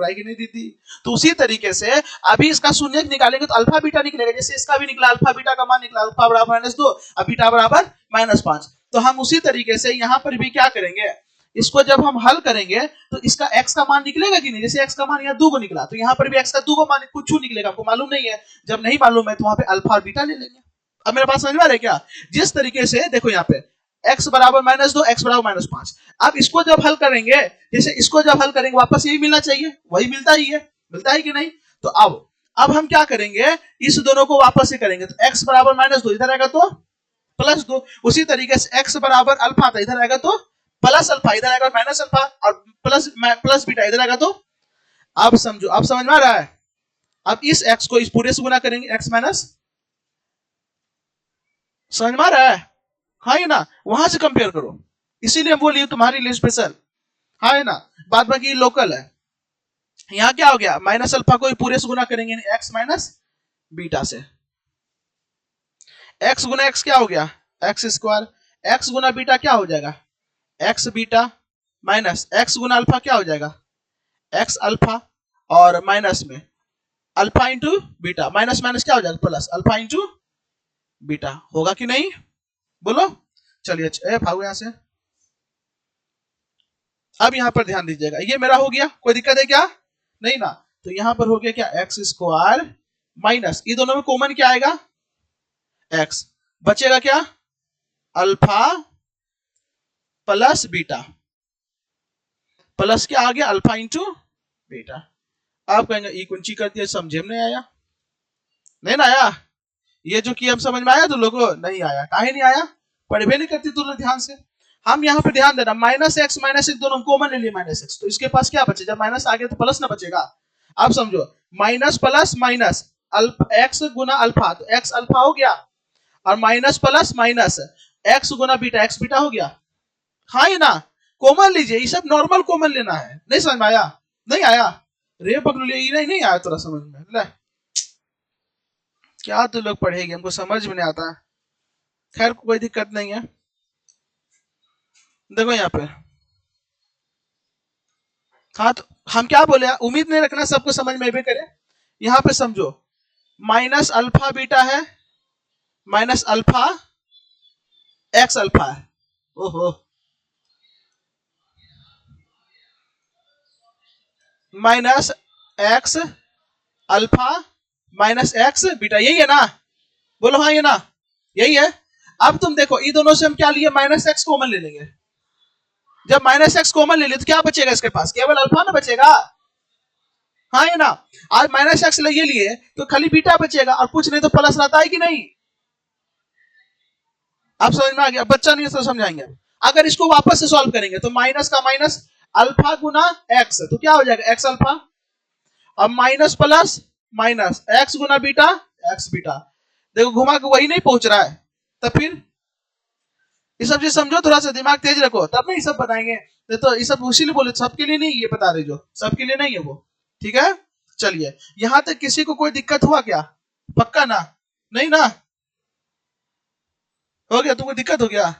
है कि नहीं दीदी? तो उसी तरीके से अभी इसका शून्यक निकालेंगे तो अल्फा बीटा निकलेगा, जैसे इसका भी निकला, अल्फा बीटा का मान निकला, अल्फा बराबर -2 और बीटा बराबर -5। तो हम उसी तरीके से यहाँ पर भी क्या करेंगे, इसको जब हम हल करेंगे तो इसका x का मान निकलेगा कि नहीं, जैसे x का मान यहाँ 2 को निकला, तो यहाँ पर भी x का 2 को मान कुछ निकलेगा, हमको मालूम नहीं है, जब नहीं मालूम है तो वहां पे अल्फा और बीटा ले लेंगे। अब मेरे पास समझ में आ रहा है क्या? जिस तरीके से देखो यहाँ पे x बराबर -2 x बराबर -5, अब इसको जब हल करेंगे, जैसे इसको जब हल करेंगे वापस यही मिलना चाहिए, वही मिलता ही है, मिलता है कि नहीं? तो अब हम क्या करेंगे, इस दोनों को वापस से करेंगे, तो x बराबर -2 इधर आएगा तो +2, उसी तरीके से x बराबर अल्फा था, इधर आएगा तो प्लस अल्फा, इधर आएगा माइनस अल्फा, और प्लस बीटा इधर आएगा तो। अब समझो, अब समझ में आ रहा है? अब इस x को इस पूरे से गुना करेंगे x माइनस, समझ में आ रहा है? हाँ है ना, वहां से कंपेयर करो, इसीलिए बोलिए तुम्हारे लिए स्पेशल, हाँ है ना। बाद बाकी लोकल है। यहाँ क्या हो गया, माइनस अल्फा को पूरे से गुना करेंगे x माइनस बीटा से, x गुना x क्या हो गया x स्क्वायर, x गुना बीटा क्या हो जाएगा x बीटा, माइनस x गुना अल्फा क्या हो जाएगा x अल्फा, और माइनस में alpha into beta, minus minus क्या हो जाएगा प्लस, अल्फा इंटू बीटा, होगा कि नहीं? बोलो। चलिए भागो यहां से। अब यहां पर ध्यान दीजिएगा, ये मेरा हो गया, कोई दिक्कत है क्या? नहीं ना। तो यहां पर हो गया क्या एक्स स्क्वायर माइनस, ये दोनों में कॉमन क्या आएगा x, बचेगा क्या अल्फा प्लस बीटा, प्लस क्या आ गया अल्फा इंटू बीटा। आप कहेंगे ई कुंची कर दिया, समझे में नहीं आया, नहीं ना आया, ये जो कि हम समझ में आया तो लोगों नहीं आया, काहे नहीं आया, पढ़वे नहीं करती तुम लोग ध्यान से। हम यहाँ पे ध्यान देना, माइनस एक्स दोनों कॉमन ले लिए माइनस एक्स, तो इसके पास क्या बचे, जब माइनस आ गया तो प्लस ना बचेगा। आप समझो माइनस प्लस माइनस एक्स गुना अल्फा, तो एक्स अल्फा हो गया, और माइनस प्लस माइनस एक्स गुना बीटा, एक्स बीटा हो गया। हाँ ये ना, कॉमन लीजिए, ये सब नॉर्मल कॉमन लेना है। नहीं समझ में आया, नहीं आया, रे पकड़ लिया, नहीं नहीं आया थोड़ा समझ में, ले क्या तू लोग पढ़ेगी, हमको समझ में नहीं आता। खैर कोई दिक्कत नहीं है, देखो यहाँ पे, हाँ तो हम क्या बोले, उम्मीद नहीं रखना सबको समझ में भी करे। यहाँ पे समझो माइनस अल्फा बीटा है, माइनस अल्फा एक्स अल्फा है, ओहो, minus x alpha minus x beta, यही है ना, बोलो हाँ ये ना, यही है। अब तुम देखो ये दोनों से हम क्या लिए, माइनस एक्स कॉमन ले लेंगे, जब माइनस एक्स कॉमन ले लिए तो क्या बचेगा इसके पास, केवल अल्फा ना बचेगा, हाँ ये ना, आज माइनस एक्स ले लिए तो खाली बीटा बचेगा, और कुछ नहीं तो प्लस रहता है कि नहीं। आप समझ में आ गया, बच्चा नहीं तो समझाएंगे। अगर इसको वापस से सॉल्व करेंगे तो माइनस का माइनस अल्फा गुना एक्स, तो क्या हो जाएगा एक्स अल्फा, अब माइनस प्लस माइनस एक्स गुना बीटा एक्स बीटा, देखो घुमा के वही नहीं पहुंच रहा है, तो फिर ये सब चीज समझो, थोड़ा सा दिमाग तेज रखो, तब नहीं सब बताएंगे। तो ये सब इसीलिए बोले, सबके लिए नहीं ये बता रहे, जो सबके लिए नहीं है वो, ठीक है। चलिए यहां तक किसी को कोई दिक्कत हुआ क्या, पक्का ना, नहीं ना, हो गया तुमको दिक्कत हो गया,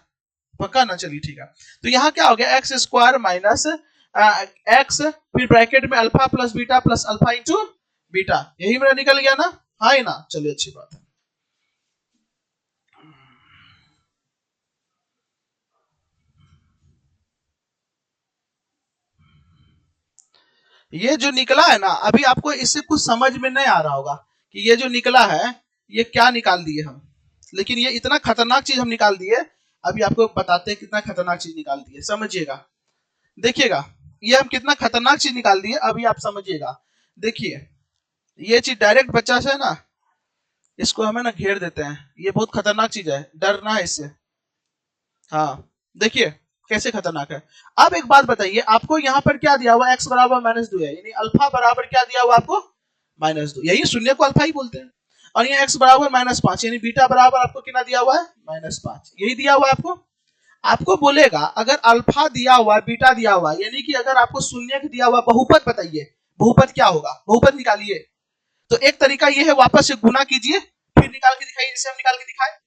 पक्का ना, चलिए ठीक है। तो यहाँ क्या हो गया, एक्स स्क्वायर माइनस एक्स, फिर ब्रैकेट में alpha plus beta plus alpha into beta, यही मेरा निकल गया ना, हाँ ना, चलिए अच्छी बात है। ये जो निकला है ना, अभी आपको इससे कुछ समझ में नहीं आ रहा होगा कि ये जो निकला है ये क्या निकाल दिए हम, लेकिन ये इतना खतरनाक चीज हम निकाल दिए, अभी आपको बताते हैं कितना खतरनाक चीज निकाल दिए, समझिएगा, देखिएगा, ये हम कितना खतरनाक चीज निकाल दिए, अभी आप समझिएगा। देखिए ये चीज डायरेक्ट बच्चा से है ना, इसको हमें ना घेर देते हैं, ये बहुत खतरनाक चीज है, डरना है इससे। हाँ देखिए कैसे खतरनाक है। अब एक बात बताइए, आपको यहाँ पर क्या दिया हुआ, x बराबर -2 है, यानी अल्फा बराबर क्या दिया हुआ आपको, -2, यही शून्य को अल्फा ही बोलते हैं, और यहाँ x बराबर -5, यानी बीटा बराबर आपको कितना दिया हुआ है, -5, यही दिया हुआ है आपको। आपको बोलेगा अगर अल्फा दिया हुआ है, बीटा दिया हुआ है, यानी कि अगर आपको शून्य दिया हुआ बहुपद बताइए, बहुपद क्या होगा, बहुपद निकालिए। तो एक तरीका ये है, वापस से गुना कीजिए फिर निकाल के दिखाइए, जैसे हम निकाल के दिखाए,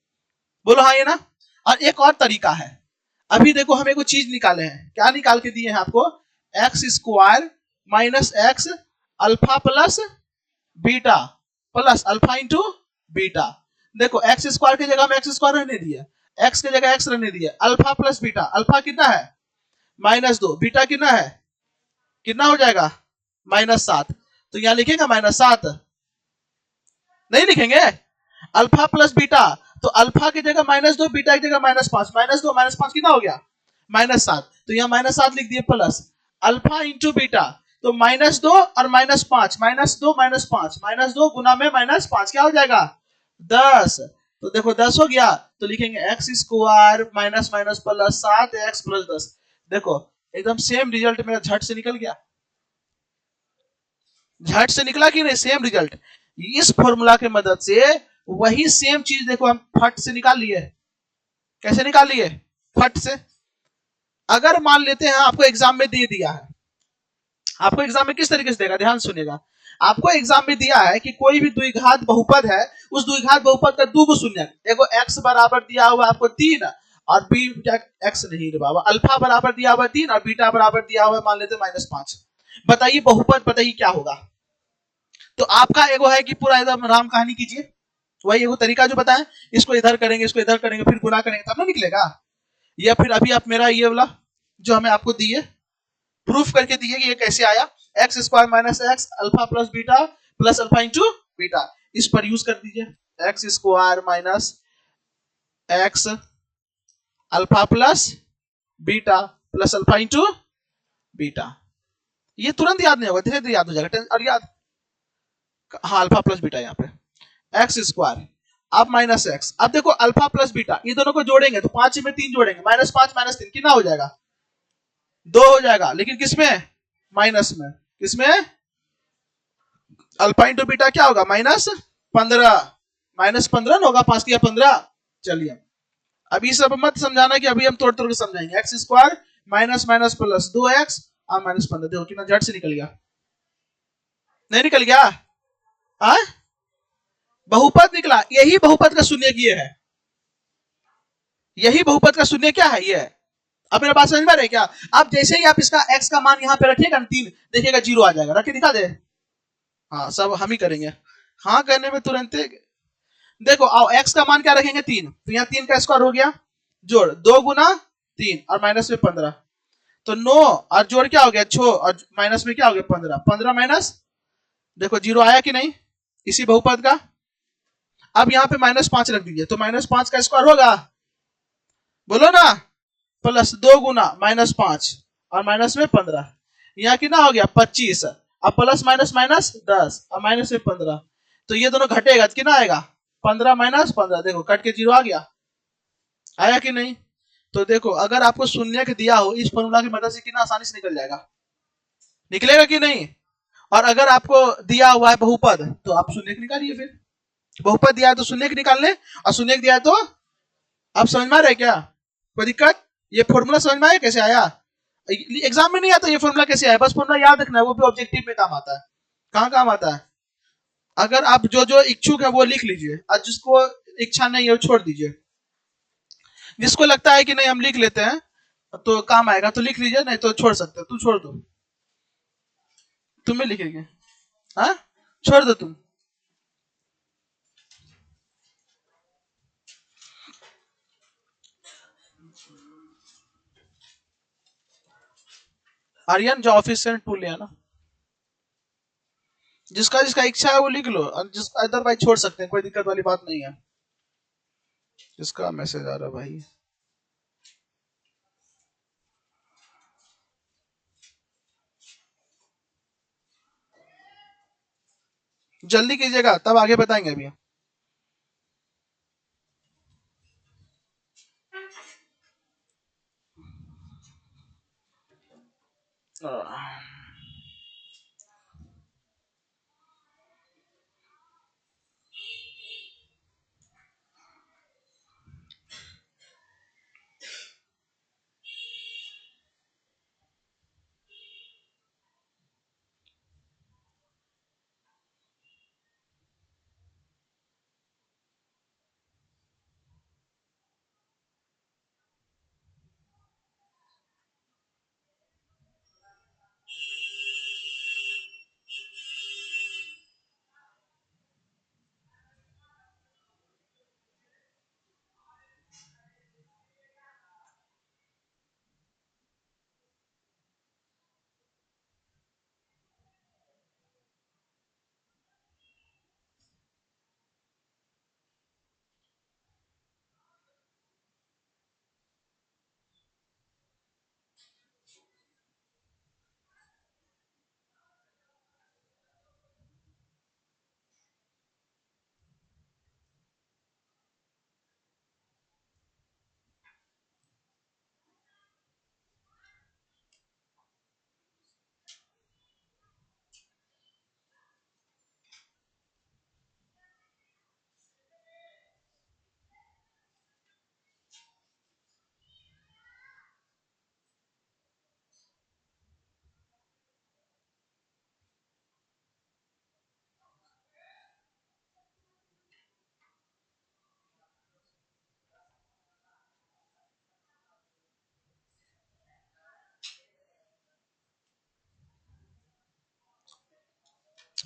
बोलो हाँ ये ना। और एक और तरीका है, अभी देखो हम एक चीज निकाले हैं, क्या निकाल के दिए हैं आपको, x square minus x alpha plus beta plus alpha into beta. देखो एक्स स्क्वायर की जगह में एक्स स्क्वायर रहने दिया, एक्स की जगह एक्स रहने दिया, अल्फा प्लस बीटा, अल्फा कितना है -2, बीटा कितना है, कितना हो जाएगा -7, तो यहां लिखेगा -7, नहीं लिखेंगे, अल्फा प्लस बीटा, तो अल्फा की जगह -2, बीटा की जगह -5, -2 -5 कितना हो गया -7, तो यहाँ -7 लिख दिए, प्लस अल्फा इंटू बीटा, तो -2 और -5, -2 -5, -2 गुना में -5 क्या हो जाएगा 10, तो देखो 10 हो गया, तो लिखेंगे x square minus minus plus 7x plus 10, देखो एकदम सेम रिजल्ट मेरा झट से निकल गया, झट से निकला कि नहीं, सेम रिजल्ट। इस फॉर्मूला की मदद से वही सेम चीज देखो हम फट से निकाल लिए, कैसे निकाल लिए, फट से। अगर मान लेते हैं आपको एग्जाम में दे दिया है, आपको एग्जाम में किस तरीके से देगा, ध्यान सुनिएगा, आपको एग्जाम में दिया है कि कोई भी द्विघात बहुपद है, उस द्विघात बहुपद का दो शून्य, एगो x बराबर दिया हुआ आपको 3 और बी x नहीं रे बाबा, अल्फा बराबर दिया हुआ 3 और बीटा बराबर दिया हुआ मान लेते -5, बताइए बहुपद बताइए क्या होगा। तो आपका एगो है कि पूरा एकदम राम कहानी कीजिए, वही एगो तरीका जो बताएं, इसको इधर करेंगे इसको इधर करेंगे फिर गुना करेंगे तब ना निकलेगा, या फिर अभी आप मेरा ये वाला जो हमें आपको दिए प्रूफ करके दिए कि ये कैसे आया, x square minus x alpha plus beta plus alpha into beta, इस पर यूज कर दीजिए, x square minus x alpha plus beta plus alpha into beta. ये तुरंत याद नहीं होगा, धीरे धीरे याद हो जाएगा। और याद, हाँ अल्फा प्लस बीटा यहाँ पे एक्स स्क्वायर अब माइनस एक्स। अब देखो अल्फा प्लस बीटा ये दोनों को जोड़ेंगे तो 5 में 3 जोड़ेंगे, -5 -3 कितना हो जाएगा? 2 हो जाएगा। लेकिन किसमें? माइनस में। किसमें? अल्फा इंटू बीटा क्या होगा? -15। -15 होगा, 5 दिया 15। चलिए अभी सब मत समझाना कि अभी हम तोड़ तोड़ के समझाएंगे। X square minus minus plus 2x और -15। देखो कितना झट से निकल गया, नहीं निकल गया? हाँ बहुपद निकला। यही बहुपद का शून्य ये है, यही बहुपद का शून्य क्या है? ये है। अब मेरा बात समझ में आ रहा है क्या? अब जैसे ही आप इसका x का मान यहाँ पे रखिएगा 3, देखिएगा 0 आ जाएगा। रख के दिखा दे। हाँ सब हम ही करेंगे, हाँ करने में तुरंत। देखो आओ x का मान क्या रखेंगे? 3, तो यहाँ 3 का स्क्वायर हो गया, जोड़ 2 गुना 3 और माइनस में 15, तो 9 और जोड़ क्या हो गया 6 और माइनस में क्या हो गया 15। 15 माइनस, देखो 0 आया कि नहीं इसी बहुपद का। अब यहाँ पे -5 रख दीजिए, तो -5 का स्क्वायर होगा, बोलो ना, प्लस 2 गुना -5 और माइनस में 15। यहाँ कितना हो गया 25। अब प्लस माइनस माइनस 10 और माइनस में 15, तो ये दोनों घटेगा तो कितना आएगा? 15 - 15। देखो कट के 0 आ गया, आया कि नहीं? तो देखो अगर आपको शून्य दिया हो इस फॉर्मूला की मदद से कितना आसानी से निकल जाएगा, निकलेगा कि नहीं? और अगर आपको दिया हुआ है बहुपद तो आप शून्य निकालिए। फिर बहुपद दिया है तो शून्य निकाल ले, और शून्य दिया है तो, आप समझ में आ रहा है क्या? कोई दिक्कत? ये फॉर्मूला समझ में आया कैसे आया? एग्जाम में नहीं आता ये फॉर्मूला कैसे आया, बस फॉर्मूला याद रखना है, वो भी ऑब्जेक्टिव में काम आता है। कहाँ काम आता है? अगर आप जो जो इच्छुक है वो लिख लीजिए, और जिसको इच्छा नहीं है वो छोड़ दीजिए। जिसको लगता है कि नहीं हम लिख लेते हैं तो काम आएगा तो लिख लीजिए, नहीं तो छोड़ सकते, तू छोड़ दो, तुम्हें लिखेंगे। हाँ छोड़ दो तुम। आर्यन जो ऑफिस से टूल लिया ना, जिसका जिसका इच्छा है वो लिख लो, और जिसका अदरवाइज छोड़ सकते हैं, कोई दिक्कत वाली बात नहीं है। जिसका मैसेज आ रहा भाई, जल्दी कीजिएगा तब आगे बताएंगे अभी।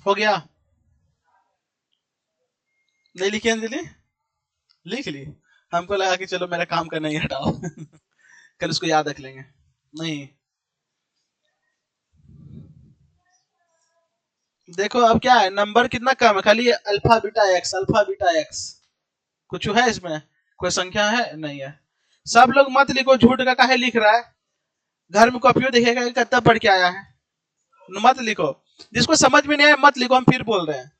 हो गया? नहीं लिखी अंजलि? लिख ली। हमको लगा कि चलो मेरा काम करना ही हटाओ कल उसको याद रख लेंगे। नहीं देखो अब क्या है, नंबर कितना कम है, खाली alpha beta x, alpha beta x, कुछ है इसमें? कोई संख्या है? नहीं है। सब लोग मत लिखो, झूठ का काहे लिख रहा है, घर में कॉपियो देखेगा कितना पढ़ के आया है, मत लिखो। जिसको समझ में नहीं आया मत लिखो, हम फिर बोल रहे हैं,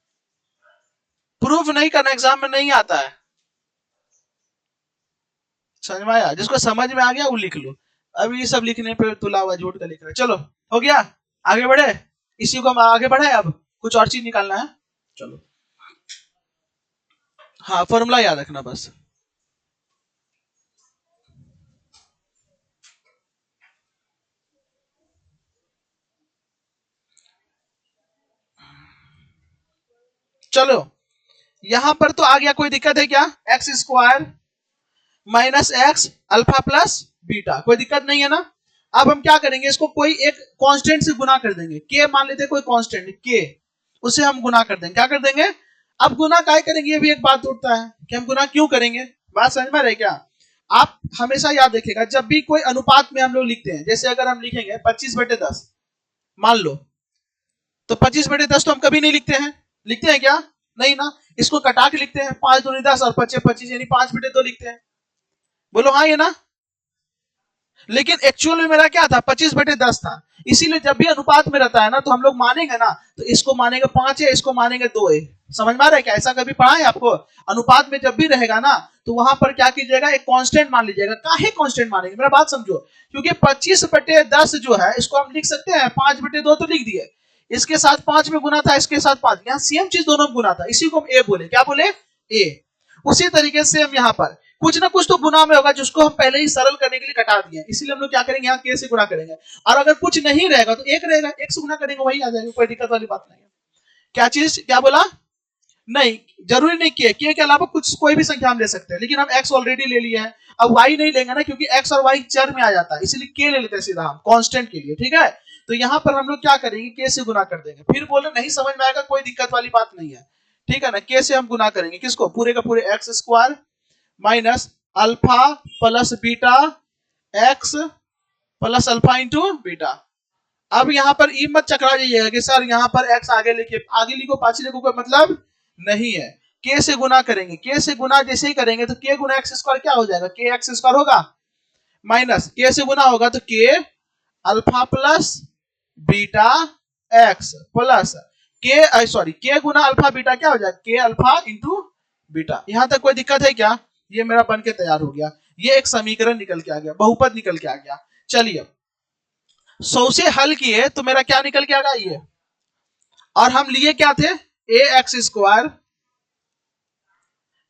प्रूफ नहीं करना एग्जाम में नहीं आता है, समझ में आया? जिसको समझ में आ गया वो लिख लो, अभी ये सब लिखने पे तुला हुआ झूठ का लिख रहा है। चलो हो गया, आगे बढ़े, इसी को हम आगे बढ़े, अब कुछ और चीज निकालना है। चलो हाँ, फॉर्मूला याद रखना बस। चलो यहां पर तो आ गया, कोई दिक्कत है क्या? X square minus x alpha plus beta, कोई दिक्कत नहीं है ना? अब हम क्या करेंगे, इसको कोई एक कांस्टेंट से गुना कर देंगे, के मान लेते हैं कोई कांस्टेंट के, उसे हम गुना कर देंगे। क्या कर देंगे? अब गुना काय करेंगे, ये भी एक बात उठता है कि हम गुना क्यों करेंगे, बात समझ में रहे क्या? आप हमेशा याद रखिएगा, जब भी कोई अनुपात में हम लोग लिखते हैं, जैसे अगर हम लिखेंगे 25/10 मान लो, तो 25/10 तो हम कभी नहीं लिखते हैं, लिखते हैं क्या? नहीं ना। इसको कटा के लिखते हैं, 5 दूनी 10 और 25 25 यानी 5/2 लिखते हैं, बोलो हाँ ये ना। लेकिन एक्चुअल में मेरा क्या था, 25/10 था। इसीलिए जब भी अनुपात में रहता है ना, तो हम लोग मानेंगे ना, तो इसको मानेंगे 5 है, इसको मानेंगे 2 है। समझ में आ रहा है क्या? ऐसा कभी पढ़ा है आपको? अनुपात में जब भी रहेगा ना, तो वहां पर क्या कीजिएगा, एक कांस्टेंट मान लीजिएगा। काहे कांस्टेंट मानेंगे, मेरा बात समझो, क्योंकि 25/10 जो है, इसको हम लिख सकते हैं 5/2 तो लिख दिए, इसके साथ 5 में गुना था, इसके साथ 5, यहाँ सेम चीज दोनों में गुना था, इसी को हम ए बोले। क्या बोले? ए। उसी तरीके से हम यहाँ पर कुछ ना कुछ तो गुना में होगा, जिसको हम पहले ही सरल करने के लिए कटा दिए, इसीलिए हम लोग क्या करेंगे, यहाँ के से गुना करेंगे। और अगर कुछ नहीं रहेगा तो एक रहेगा, एक से गुना करेंगे वही आ जाएगा, कोई दिक्कत वाली बात नहीं है। क्या चीज, क्या बोला? नहीं, जरूरी नहीं के अलावा कुछ कोई भी संख्या हम ले सकते हैं, लेकिन हम एक्स ऑलरेडी ले लिए हैं, अब वाई नहीं लेंगे ना, क्योंकि एक्स और वाई चर में आ जाता है, इसलिए के ले लेते हैं सीधा हम कांस्टेंट के लिए, ठीक है? तो यहाँ पर हम लोग क्या करेंगे, के से गुना कर देंगे। फिर बोले नहीं समझ में आएगा, कोई दिक्कत वाली बात नहीं है, ठीक है ना? के से हम गुना करेंगे किसको, पूरे का पूरे x square minus alpha plus beta x plus alpha into beta. अब यहाँ पर ई मत चकरा जाइएगा कि सर यहाँ पर एक्स आगे लिखे, आगे लिखो पाछे लिखो, कोई मतलब नहीं है। के से गुना करेंगे, के से गुना जैसे ही करेंगे तो के गुना एक्स स्क्वायर क्या हो जाएगा, के एक्स स्क्वायर होगा, माइनस के से गुना होगा तो के alpha plus beta x plus के, सॉरी के गुना अल्फा बीटा क्या हो जाएगा, के अल्फा इंटू बीटा। यहां तक कोई दिक्कत है क्या? ये मेरा बन के तैयार हो गया, ये एक समीकरण निकल के आ गया, बहुपद निकल के आ गया। चलिए 100 से हल किए तो मेरा क्या निकल के आ गया, ये। और हम लिए क्या थे, A x square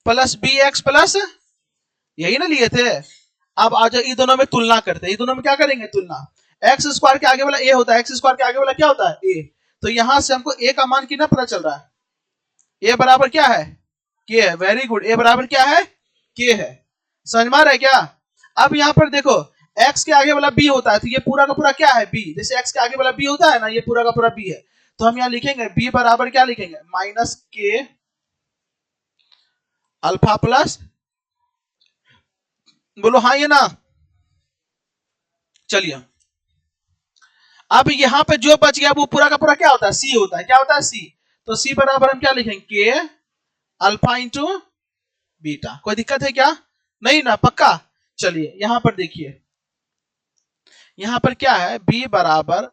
plus B x plus, यही ना लिए थे। अब आ जाओ, इन दोनों में तुलना करते हैं, इन दोनों में क्या करेंगे, तुलना। एक्स स्क्वायर के आगे वाला ए होता है, एक्स स्क्वायर के आगे वाला क्या होता है, ए। तो यहां से हमको ए का मान कितना पता चल रहा है, ए बराबर क्या है, के है। वेरी गुड, ए बराबर क्या है, के है। समझ में आ रहा है क्या? अब यहाँ पर देखो, x के आगे वाला b होता है, तो ये पूरा का पूरा क्या है, b। जैसे x के आगे वाला b होता है ना, ये पूरा का पूरा b है, तो हम यहाँ लिखेंगे b बराबर क्या लिखेंगे, माइनस के अल्फा प्लस, बोलो हाँ ये ना। चलिए अब यहाँ पे जो बच गया वो पूरा का पूरा क्या होता है, c होता है। क्या होता है, c। तो c बराबर हम क्या लिखेंगे, के अल्फा इंटू बीटा। कोई दिक्कत है क्या? नहीं ना, पक्का। चलिए यहां पर देखिए, यहां पर क्या है, b बराबर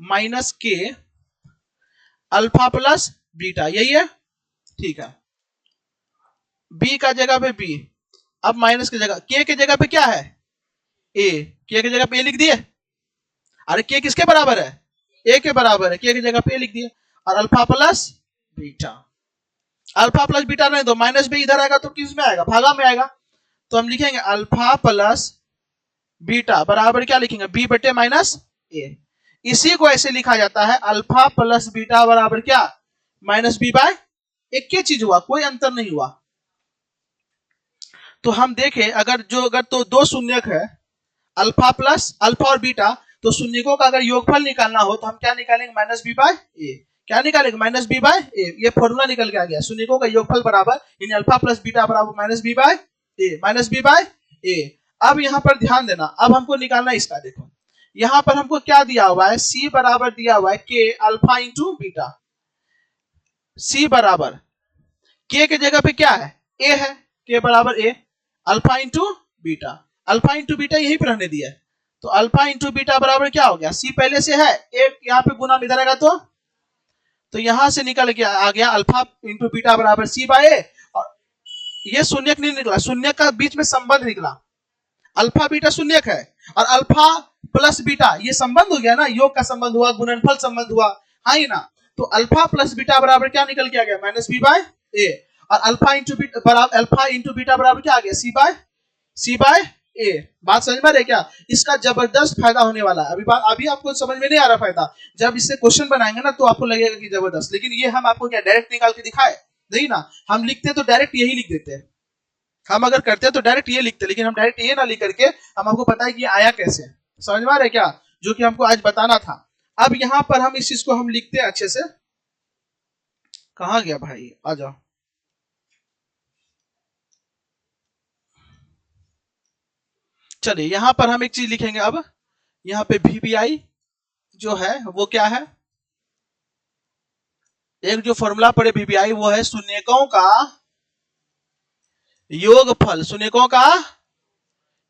माइनस के अल्फा प्लस बीटा, यही है, ठीक है। b का जगह पे b, अब माइनस की जगह k की जगह पे क्या है, a। k की जगह पे a लिख दिए, अरे k किसके बराबर है, a के बराबर है, k की जगह पे a लिख दिए। और alpha plus beta, alpha plus beta नहीं, तो माइनस b इधर आएगा तो किस में आएगा, भागा में आएगा। तो हम लिखेंगे अल्फा प्लस बीटा बराबर क्या लिखेंगे, b बटे माइनस a। इसी को ऐसे लिखा जाता है, अल्फा प्लस बीटा बराबर क्या, माइनस b बाय। एक ही चीज हुआ, कोई अंतर नहीं हुआ। तो हम देखें, अगर तो दो शून्यक है, अल्फा प्लस अल्फा और बीटा, तो शून्यकों का अगर योगफल निकालना हो तो हम क्या निकालेंगे, माइनस बी बाय ए। क्या निकालेंगे, माइनस बी बाय ए। ये फॉर्मूला निकल के आ गया, शून्यकों का योगफल बराबर यानी अल्फा प्लस बीटा बराबर माइनस बी बाय ए, माइनस बी बाय ए। अब यहाँ पर ध्यान देना, अब हमको निकालना इसका, देखो यहाँ पर हमको क्या दिया हुआ है, सी बराबर दिया हुआ है के अल्फा इंटू बीटा। सी बराबर के जगह पे क्या है, ए है, के बराबर A, alpha into beta. Alpha into beta यही पर रहने दिया है, तो अल्फा इंटू बीटा बराबर क्या हो गया, सी पहले से है, एक यहाँ पे गुना इधर आएगा तो यहां से निकल के आ गया अल्फा इंटू बीटा बराबर सी बाय ए, और ये शून्यक नहीं निकला, शून्यक का बीच में संबंध निकला, अल्फा बीटा शून्यक है और अल्फा प्लस बीटा ये संबंध हो गया ना, योग का संबंध हुआ, गुणनफल संबंध हुआ, हाँ ही ना, तो अल्फा प्लस बीटा बराबर क्या निकल के आ गया, माइनस बी बाय ए, और अल्फा इंटू बीटा बराबर क्या आ गया, सी बाय ए। बात समझ में आ रही है क्या, इसका जबरदस्त फायदा होने वाला है, अभी आपको समझ में नहीं आ रहा फायदा, जब इससे क्वेश्चन बनाएंगे ना तो आपको लगेगा कि जबरदस्त, लेकिन ये हम आपको क्या डायरेक्ट निकाल के दिखाए नहीं ना, हम लिखते तो डायरेक्ट यही लिख देते हैं, हम अगर करते तो डायरेक्ट ये लिखते, लेकिन हम डायरेक्ट ये ना लिख करके हम आपको पता है कि आया कैसे, समझ में आ रहा है क्या, जो कि हमको आज बताना था। अब यहाँ पर हम इस चीज को हम लिखते हैं अच्छे से, कहा गया भाई, आ जाओ, चलिए यहाँ पर हम एक चीज लिखेंगे अब, यहाँ पे वीबीआई जो है वो क्या है, एक जो फॉर्मूला पड़े वीबीआई वो है शून्यकों का योगफल, शून्यकों का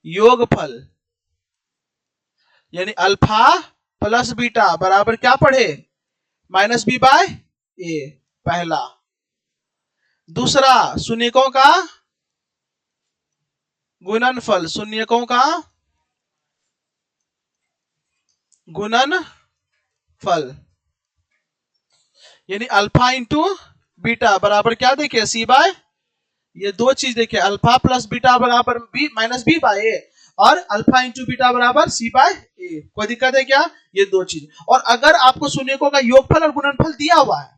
योगफल, यानी अल्फा प्लस बीटा बराबर क्या पढ़े, माइनस बी बाय ए, पहला। दूसरा शून्यकों का गुणनफल, शून्यकों का गुणनफल, यानी अल्फा इंटू बीटा बराबर क्या देखिए, सी बाय, ये दो चीज देखिए, अल्फा प्लस बीटा बराबर बी माइनस बी बाय ए, और अल्फा इंटू बीटा बराबर सी बाय ए, कोई दिक्कत है क्या, ये दो चीज। और अगर आपको शून्यकों का योगफल और गुणनफल दिया हुआ है,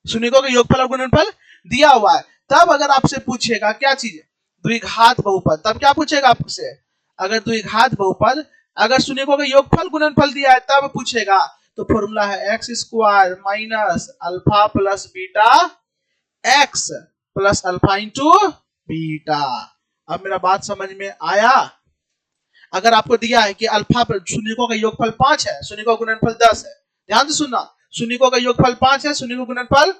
शून्यकों का योगफल और गुणनफल दिया हुआ है, तब अगर आपसे पूछेगा क्या चीज है, द्विघात बहुपद, तब क्या पूछेगा आपसे, अगर द्विघात बहुपद, अगर शून्यकों का योगफल गुणनफल दिया है तब पूछेगा, तो फॉर्मूला है x square minus alpha plus beta x plus alpha into beta. अब मेरा बात समझ में आया, अगर आपको दिया है कि अल्फा शून्यकों का योगफल 5 है, शून्यकों का गुणनफल 10 है, ध्यान से सुनना, शून्यकों का योगफल 5 है, शून्यकों का गुणनफल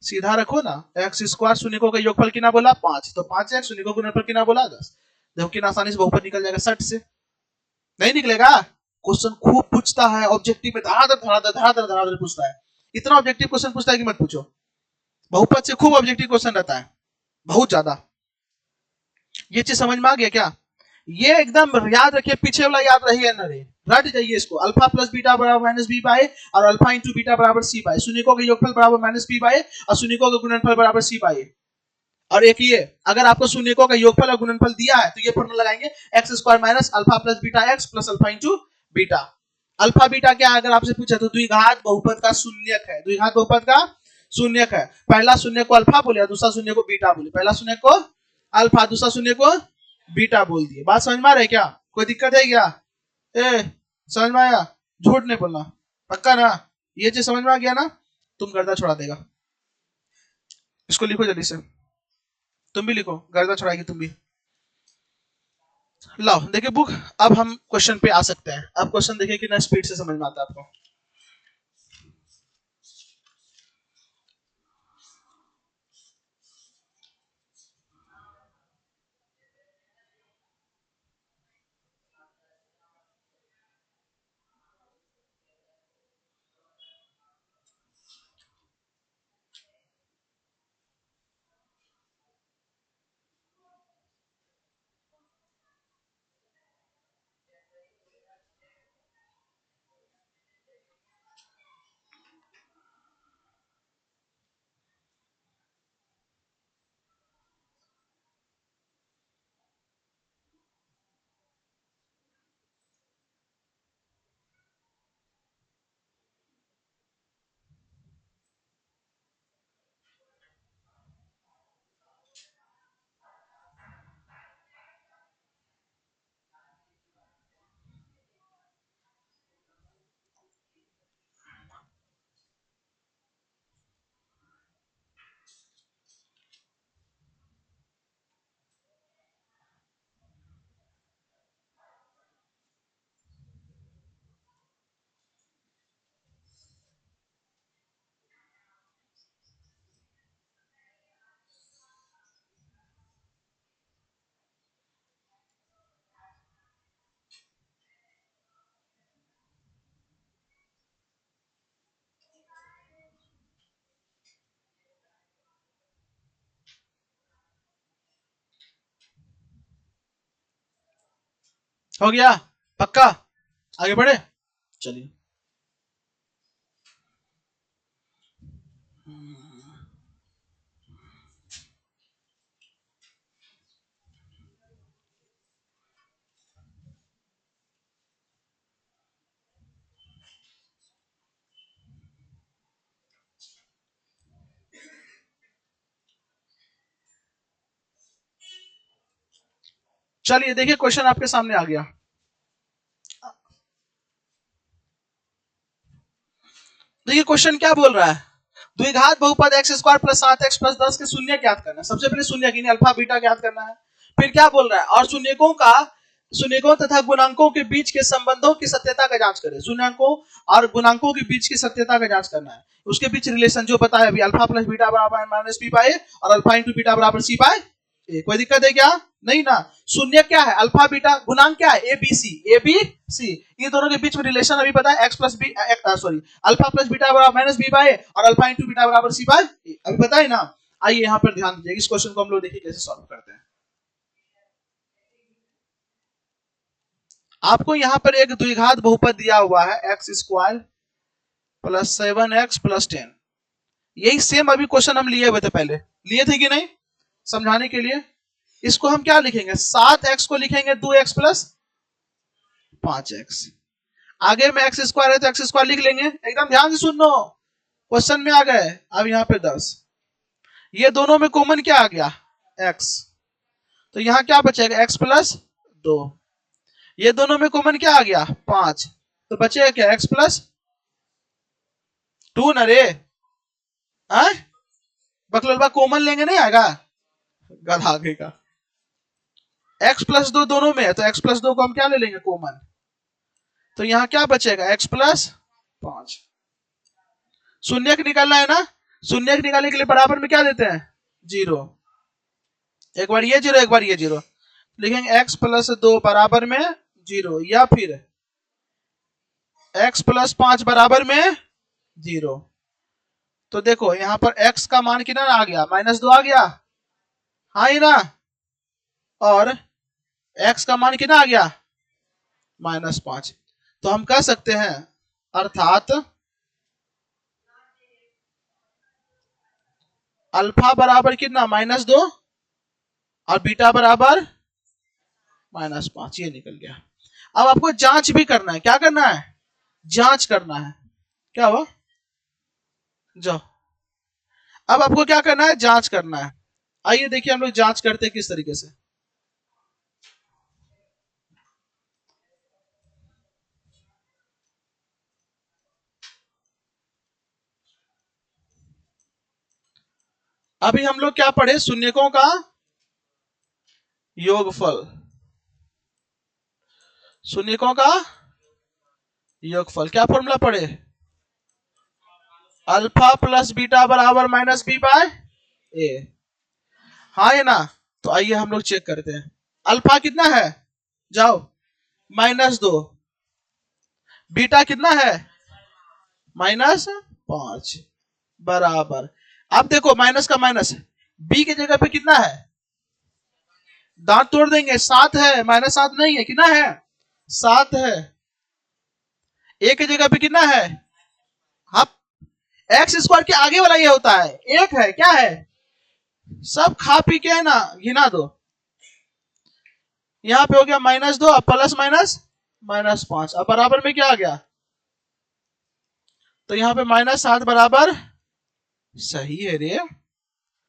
सीधा रखो ना, एक्स स्क्वायर शून्यकों का योगफल कितना बोला 5, तो 5 एक्स, शून्यकों का गुणनफल कितना बोला 10, देखो कितना आसानी से बहुपद निकल जाएगा 60 से, नहीं निकलेगा, क्वेश्चन खूब पूछता है ऑब्जेक्टिव में, धड़ाधड़ धड़ाधड़ धड़ाधड़ धड़ाधड़ पूछता है, इतना ऑब्जेक्टिव क्वेश्चन पूछता है कि मत पूछो, बहुपद से खूब ऑब्जेक्टिव क्वेश्चन रहता है, बहुत ज्यादा। ये चीज समझ में आ गया क्या, ये एकदम याद रखिए, पीछे वाला याद रही है ना रे, रट जाइए इसको, अल्फा प्लस बीटा बराबर माइनस बी बाय, और अल्फा इंटू बीटा बराबर सी बाय, शून्यकों का योगफल बराबर माइनस बी बाय, और शून्यकों का गुणनफल बराबर सी बाय। और एक ये, अगर आपको शून्यकों का योगफल और गुणनफल दिया है तो ये फॉर्मूला लगाएंगे, x square minus alpha plus beta x plus alpha into beta. Alpha beta क्या, अगर आपसे पूछा तो द्विघात बहुपद का शून्यक है, द्विघात बहुपद का शून्यक है, पहला शून्य को अल्फा बोले, दूसरा शून्य को बीटा बोले, पहला शून्य को अल्फा, दूसरा शून्य को बीटा बोल दिए। बात समझ में आ रहा है क्या, कोई दिक्कत है क्या, ए समझ में आया, झूठ नहीं बोलना, पक्का ना, ये चीज समझ में आ गया ना, तुम गर्दा छोड़ा देगा, इसको लिखो जल्दी से, तुम भी लिखो, गर्दा छोड़ाएगी तुम भी, लाओ देखिए बुक। अब हम क्वेश्चन पे आ सकते हैं, अब क्वेश्चन देखिए कितना स्पीड से समझ में आता है आपको। हो गया पक्का, आगे बढ़े चलिए। चलिए देखिए क्वेश्चन आपके सामने आ गया। देखिए क्वेश्चन क्या बोल रहा है, द्विघात बहुपद x square plus 7x plus 10 के शून्य ज्ञात करना है। सबसे पहले शून्य की अल्फा बीटा ज्ञात करना है। फिर क्या बोल रहा है, और शून्यकों तथा गुणांकों के बीच के संबंधों की सत्यता का जांच करें। शून्यकों और गुणांकों के बीच की सत्यता का जांच करना है, उसके बीच रिलेशन जो बताया अभी, अल्फा प्लस बीटा बराबर माइनस बी बाई और अल्फा इंटू बीटा बराबर सी बाई ए। कोई दिक्कत है क्या? नहीं ना। शून्य क्या है, अल्फा बीटा, गुणांक क्या है A B C, A B C, ये दोनों के बीच में रिलेशन अभी पता है, x plus b sorry alpha plus beta बराबर माइनस बी बाई और अल्फा इंटू बीटा बराबर सी बाई ए, अभी पता है ना। आइए यहाँ पर ध्यान दीजिए, इस क्वेश्चन को हम लोग देखिए कैसे सॉल्व करते हैं। आपको यहाँ पर एक द्विघात बहुपद दिया हुआ है x square plus 7x plus 10। यही सेम अभी क्वेश्चन हम लिए हुए थे, पहले लिए थे कि नहीं, समझाने के लिए। इसको हम क्या लिखेंगे, 7x को लिखेंगे 2x प्लस 5x। आगे में एक्स स्क्वायर है तो एक्स स्क्वायर लिख लेंगे, एकदम ध्यान से सुन लो, क्वेश्चन में आ गए। अब यहाँ पे 10, ये दोनों में कॉमन क्या आ गया x, तो यहाँ क्या बचेगा x प्लस 2। ये दोनों में कॉमन क्या आ गया 5, तो बचेगा क्या x प्लस 2 न रे, बकलवा कॉमन लेंगे नहीं आएगा, गधा आगे का। x प्लस 2 दोनों में है तो x प्लस 2 को हम क्या ले लेंगे कॉमन, तो यहाँ क्या बचेगा x प्लस 5। शून्य निकालना है ना, शून्य निकालने के लिए बराबर में क्या देते हैं 0, एक बार ये 0 एक बार ये 0, लिखेंगे x प्लस 2 बराबर में 0, या फिर x प्लस 5 बराबर में 0। तो देखो यहाँ पर x का मान कितना आ गया, -2 आ गया, हाँ ही ना, और x का मान कितना आ गया -5। तो हम कह सकते हैं अर्थात अल्फा बराबर कितना -2 और बीटा बराबर -5, ये निकल गया। अब आपको जांच भी करना है, क्या करना है, जांच करना है। क्या हुआ, जाओ, अब आपको क्या करना है, जांच करना है। आइए देखिए हम लोग जांच करते हैं किस तरीके से। अभी हम लोग क्या पढ़े, शून्यकों का योगफल, शून्यकों का योगफल, क्या फॉर्मूला पढ़े, अल्फा प्लस बीटा बराबर माइनस बी बाय ए, हाँ है ना। तो आइए हम लोग चेक करते हैं, अल्फा कितना है, जाओ -2, बीटा कितना है -5 बराबर, अब देखो माइनस का माइनस, बी की जगह पे कितना है, दांत तोड़ देंगे, 7 है, -7 नहीं है, कितना है 7 है। ए की जगह पे कितना है, हाँ, एक्स स्क्वायर के आगे वाला ये होता है, एक है, क्या है, सब खा पी के है ना गिना दो। यहाँ पे हो गया -2, अब प्लस माइनस -5, अब बराबर में क्या आ गया, तो यहाँ पे -7 बराबर, सही है रे,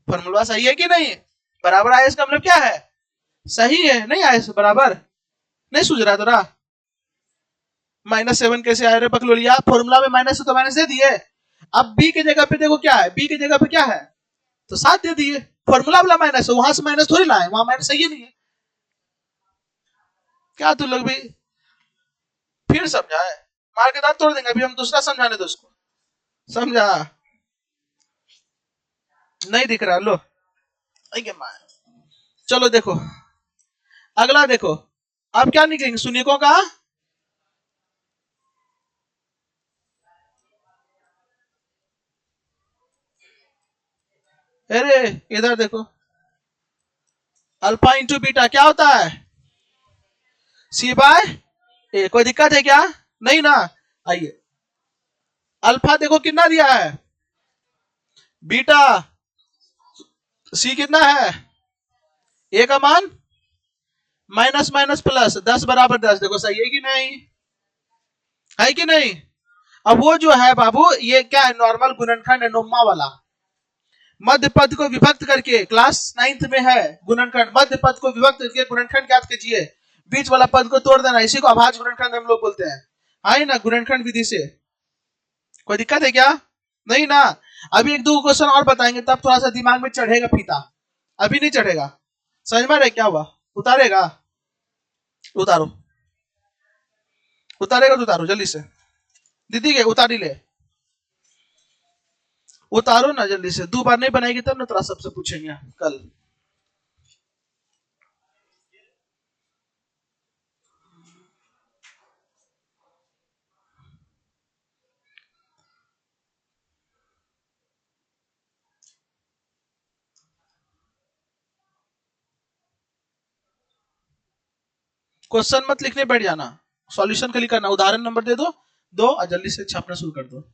फॉर्मूला सही है कि नहीं, बराबर आया इसका मतलब क्या है, सही है, नहीं आया बराबर, नहीं सूझ रहा तेरा, -7 कैसे आया रे बकलोलिया, फॉर्मूला में माइनस तो माइनस दे दिए। अब बी की जगह पे देखो क्या है, बी की जगह पे क्या है, तो 7 दे दिए, फॉर्मूला वाला माइनस है, वहां से माइनस थोड़ी लाए, वहां माइनस सही नहीं है। क्या तू लोग भी फिर समझाए, मार के दांत तोड़ देंगे, अभी हम दूसरा समझाने दो उसको, समझा, नहीं दिख रहा लो, चलो देखो अगला देखो, अब क्या निकलेंगे शून्यकों का, अरे इधर देखो, अल्फा इंटू बीटा क्या होता है सी बाय ए। कोई दिक्कत है क्या? नहीं ना। आइए, अल्फा देखो कितना दिया है, बीटा सी कितना है, ए का मान माइनस माइनस प्लस 10 बराबर 10। देखो सही है कि नहीं, है कि नहीं? अब वो जो है बाबू, ये क्या है, नॉर्मल गुणनखंड है, नोमा वाला। मध्य पद को विभक्त करके, क्लास 9th में है गुणनखंड, मध्य पद को विभक्त करके गुणनखंड ज्ञात कीजिए, बीच वाला पद को तोड़ देना, इसी को अभाज्य गुणनखंड हम लोग बोलते हैं। हाँ ना, गुणनखंड विधि से। कोई दिक्कत है क्या? नहीं ना। अभी एक दो क्वेश्चन और बताएंगे, तब थोड़ा सा दिमाग में चढ़ेगा फीता, अभी नहीं चढ़ेगा। समझ में रहे क्या हुआ? उतारेगा, उतारो, उतारेगा तो उतारो जल्दी से। दीदी के उतारी ले, उतारो ना जल्दी से। 2 बार नहीं बनाएगी तब ना, थोड़ा सबसे पूछेंगे कल। क्वेश्चन मत लिखने बैठ जाना, सॉल्यूशन खाली करना। उदाहरण नंबर दे दो, दो और जल्दी से छापना शुरू कर दो।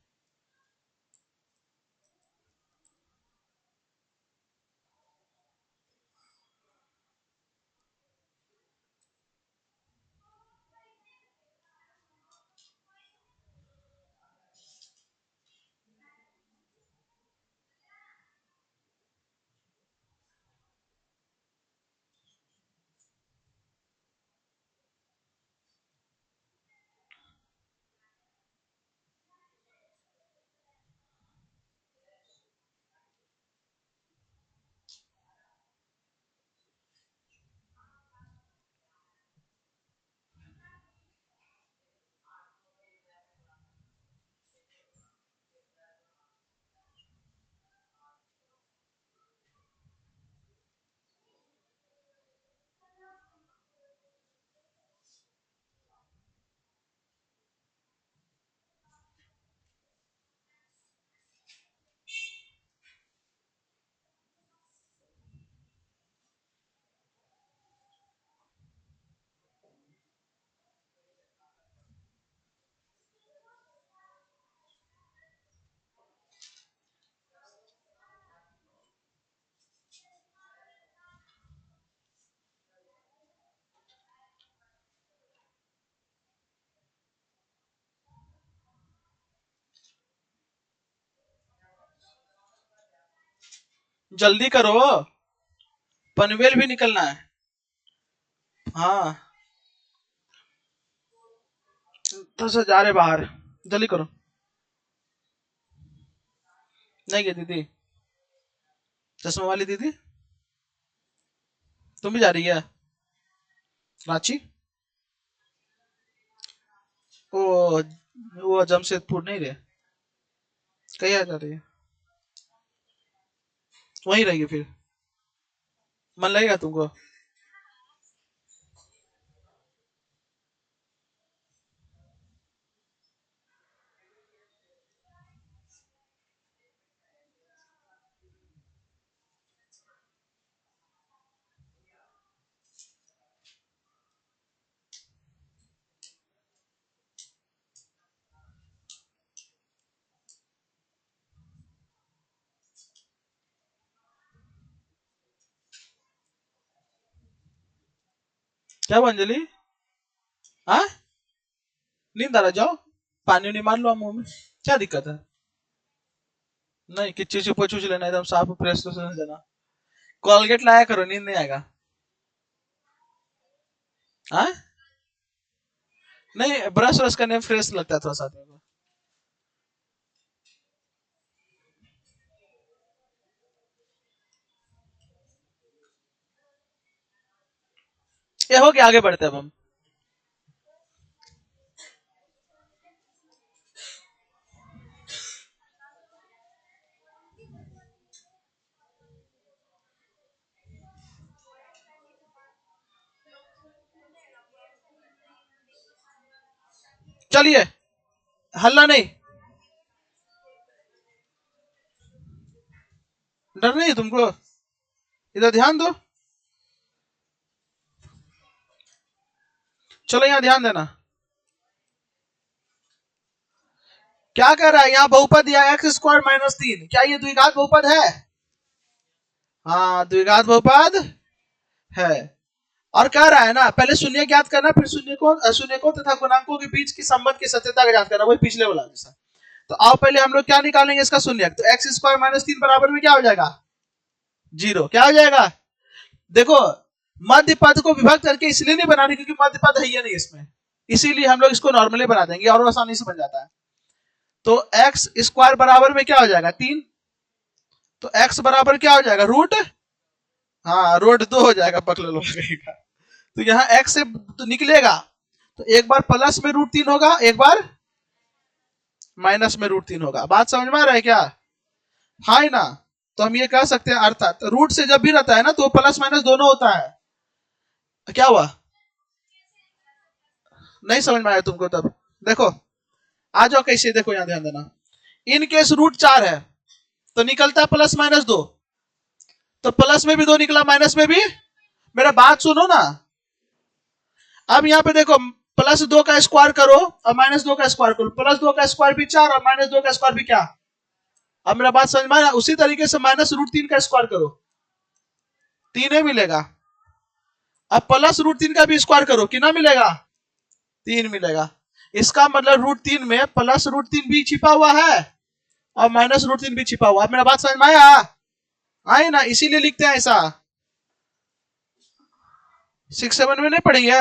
जल्दी करो, पनवेल भी निकलना है। हाँ, तो से जा रहे बाहर, जल्दी करो। नहीं गई दीदी, चश्मा वाली दीदी, तुम भी जा रही है रांची? ओ, वो जमशेदपुर नहीं रहे, कहीं आ जा रही है? वहीं रहेगी फिर, मन लगेगा तुमको? क्या हुआ अंजलि? हाँ, नींद आ रहा, जाओ पानी उनी मार लो मुंह में, क्या दिक्कत है? नहीं, किस चीज पूछ पूछ लेना, एकदम साफ फ्रेश हो जाना। कोलगेट लाया करो, नींद नहीं आएगा। हाँ, नहीं ब्रश व्रश करने में फ्रेश लगता है थोड़ा सा आदमी को। ये हो गया, आगे बढ़ते हैं अब हम। चलिए, हल्ला नहीं, डर नहीं है तुमको, इधर ध्यान दो। चलो यहां ध्यान देना, क्या कह रहा है यहाँ बहुपद या एक्स स्क्वायर माइनस 3, क्या ये द्विघात बहुपद है? हाँ द्विघात बहुपद है। और कह रहा है ना पहले शून्य ज्ञात करना, फिर शून्य को तथा गुणांकों के बीच की संबंध की सत्यता का जांच करना, वही पिछले वाला जैसा। तो आओ पहले हम लोग क्या निकालेंगे इसका शून्य, तो एक्स स्क्वायर माइनस 3 बराबर में क्या हो जाएगा? 0। क्या हो जाएगा? देखो मध्य पद को विभक्त करके इसलिए नहीं बना रहे क्योंकि मध्य पद है ही नहीं इसमें, इसीलिए हम लोग इसको नॉर्मली बना देंगे और आसानी से बन जाता है। तो एक्स स्क्वायर बराबर में क्या हो जाएगा? 3। तो एक्स बराबर क्या हो जाएगा? रूट, हाँ रूट 2 हो जाएगा, पकड़ लो लगेगा। तो यहाँ एक्स से तो निकलेगा, तो एक बार प्लस में रूट 3 होगा, एक बार माइनस में रूट 3 होगा। बात समझ में आ रहा है क्या? हाँ ना। तो हम ये कह सकते हैं अर्थात रूट से जब भी रहता है ना तो प्लस माइनस दोनों होता है। क्या हुआ? नहीं समझ में आया तुमको? तब देखो आ जाओ कैसे, देखो यहां ध्यान देना, इन केस रूट 4 है तो निकलता प्लस माइनस 2, तो प्लस में भी 2 निकला, माइनस में भी। मेरा बात सुनो ना, अब यहाँ पे देखो प्लस 2 का स्क्वायर करो और माइनस 2 का स्क्वायर करो, प्लस 2 का स्क्वायर भी 4 और माइनस 2 का स्क्वायर भी क्या? अब मेरा बात समझ में आया? उसी तरीके से माइनस रूट 3 का स्क्वायर करो, 3 ही मिलेगा। अब प्लस रूट 3 का भी स्क्वायर करो, कितना मिलेगा? 3 मिलेगा। इसका मतलब रूट 3 में प्लस रूट 3 भी छिपा हुआ है और माइनस रूट 3 भी छिपा हुआ। मेरा बात समझ में आया? आए ना, इसीलिए लिखते हैं ऐसा। 6-7 में नहीं पढ़ेंगे?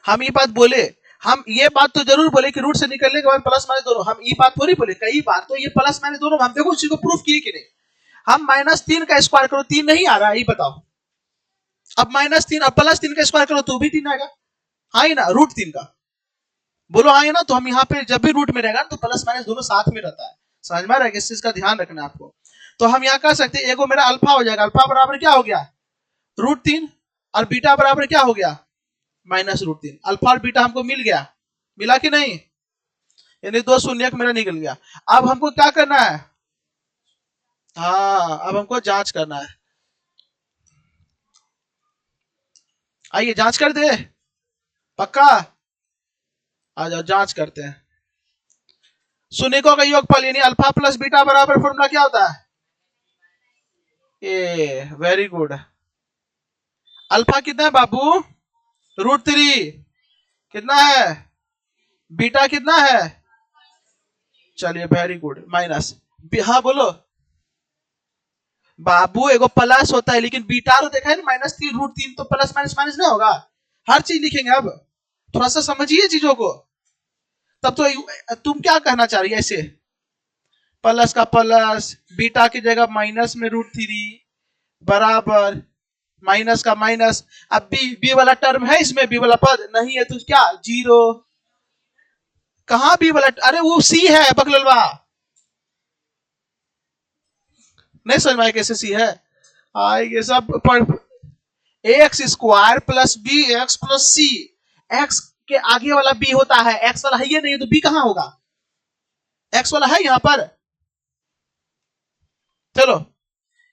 हम ये बात बोले, हम ये बात तो जरूर बोले कि रूट से निकलने के बाद प्लस माइनस दोनों, हम ये बात थोड़ी बोले, कई बार तो ये प्लस माइनस दोनों हम देखो उसी को प्रूफ किए कि नहीं। हम माइनस 3 का स्क्वायर करो 3 नहीं आ रहा है, ये बताओ। अब माइनस 3 अब प्लस 3 का स्क्वायर करो तो भी 3 आएगा, हाँ ना, रूट 3 का बोलो हाँ ना। तो हम यहाँ पे जब भी रूट में रहेगा तो प्लस माइनस दोनों साथ में रहता है, समझ में आ रहा है? इस चीज का ध्यान रखना आपको। तो हम यहाँ कह सकते हैं एगो मेरा अल्फा हो जाएगा, अल्फा बराबर क्या हो गया? रूट 3, और बीटा बराबर क्या हो गया? Minus root 3। अल्फा और बीटा हमको मिल गया, मिला कि नहीं? यानी 2 शून्य मेरा निकल गया। अब हमको क्या करना है? हाँ अब हमको जांच करना है। आइए जांच कर दे, पक्का आ जाओ जांच करते हैं। शून्यकों का योगफल यानी अल्फा प्लस बीटा बराबर फॉर्मूला क्या होता है? A very good. अल्फा कितना है बाबू? रूट 3। कितना है? बीटा कितना है? चलिए वेरी गुड, माइनस। हाँ बोलो बाबू, एगो प्लस होता है लेकिन बीटा तो देखा है ना, -3 रूट 3, तो प्लस माइनस माइनस नहीं होगा, हर चीज लिखेंगे। अब थोड़ा सा समझिए चीजों को, तब तो तुम क्या कहना चाह रही है? ऐसे प्लस का प्लस, बीटा की जगह माइनस में रूट 3 बराबर माइनस का माइनस। अब बी वाला टर्म है इसमें, बी वाला पद नहीं है तो क्या? 0। कहा बी वाला? अरे वो सी है बकललवा, नहीं समझ में आया कैसे सी है? आएंगे सब पढ़। X square plus B x plus C, x के आगे वाला बी होता है, एक्स वाला है ये नहीं, तो बी कहां होगा? एक्स वाला है यहां पर। चलो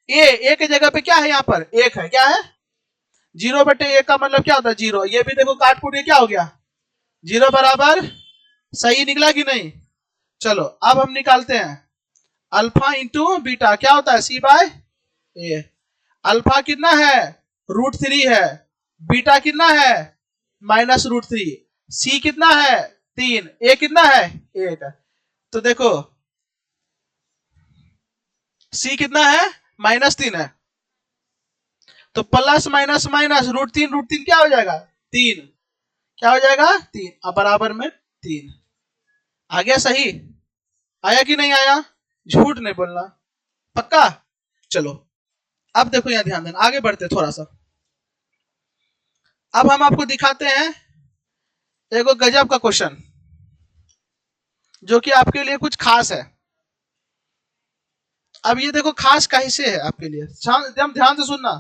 ए की जगह पे क्या है? यहां पर 1 है, क्या है? 0/1 का मतलब क्या होता है? 0। ये भी देखो काट कूट क्या हो गया? 0 बराबर, सही निकला कि नहीं? चलो अब हम निकालते हैं अल्फा इंटू बीटा, क्या होता है? सी बाय ए। अल्फा कितना है? रूट 3 है। बीटा कितना है? Minus root 3। सी कितना है? 3। ए कितना है? 1। तो देखो सी कितना है? -3 है, तो प्लस माइनस माइनस रूट 3 क्या हो जाएगा? 3। क्या हो जाएगा? 3। अब बराबर में 3 आ गया। सही आया कि नहीं आया? झूठ नहीं बोलना, पक्का। चलो अब देखो यहां ध्यान देना, आगे बढ़ते थोड़ा सा। अब हम आपको दिखाते हैं एगो गजब का क्वेश्चन जो कि आपके लिए कुछ खास है। अब ये देखो खास कैसे है आपके लिए, एकदम ध्यान से सुनना।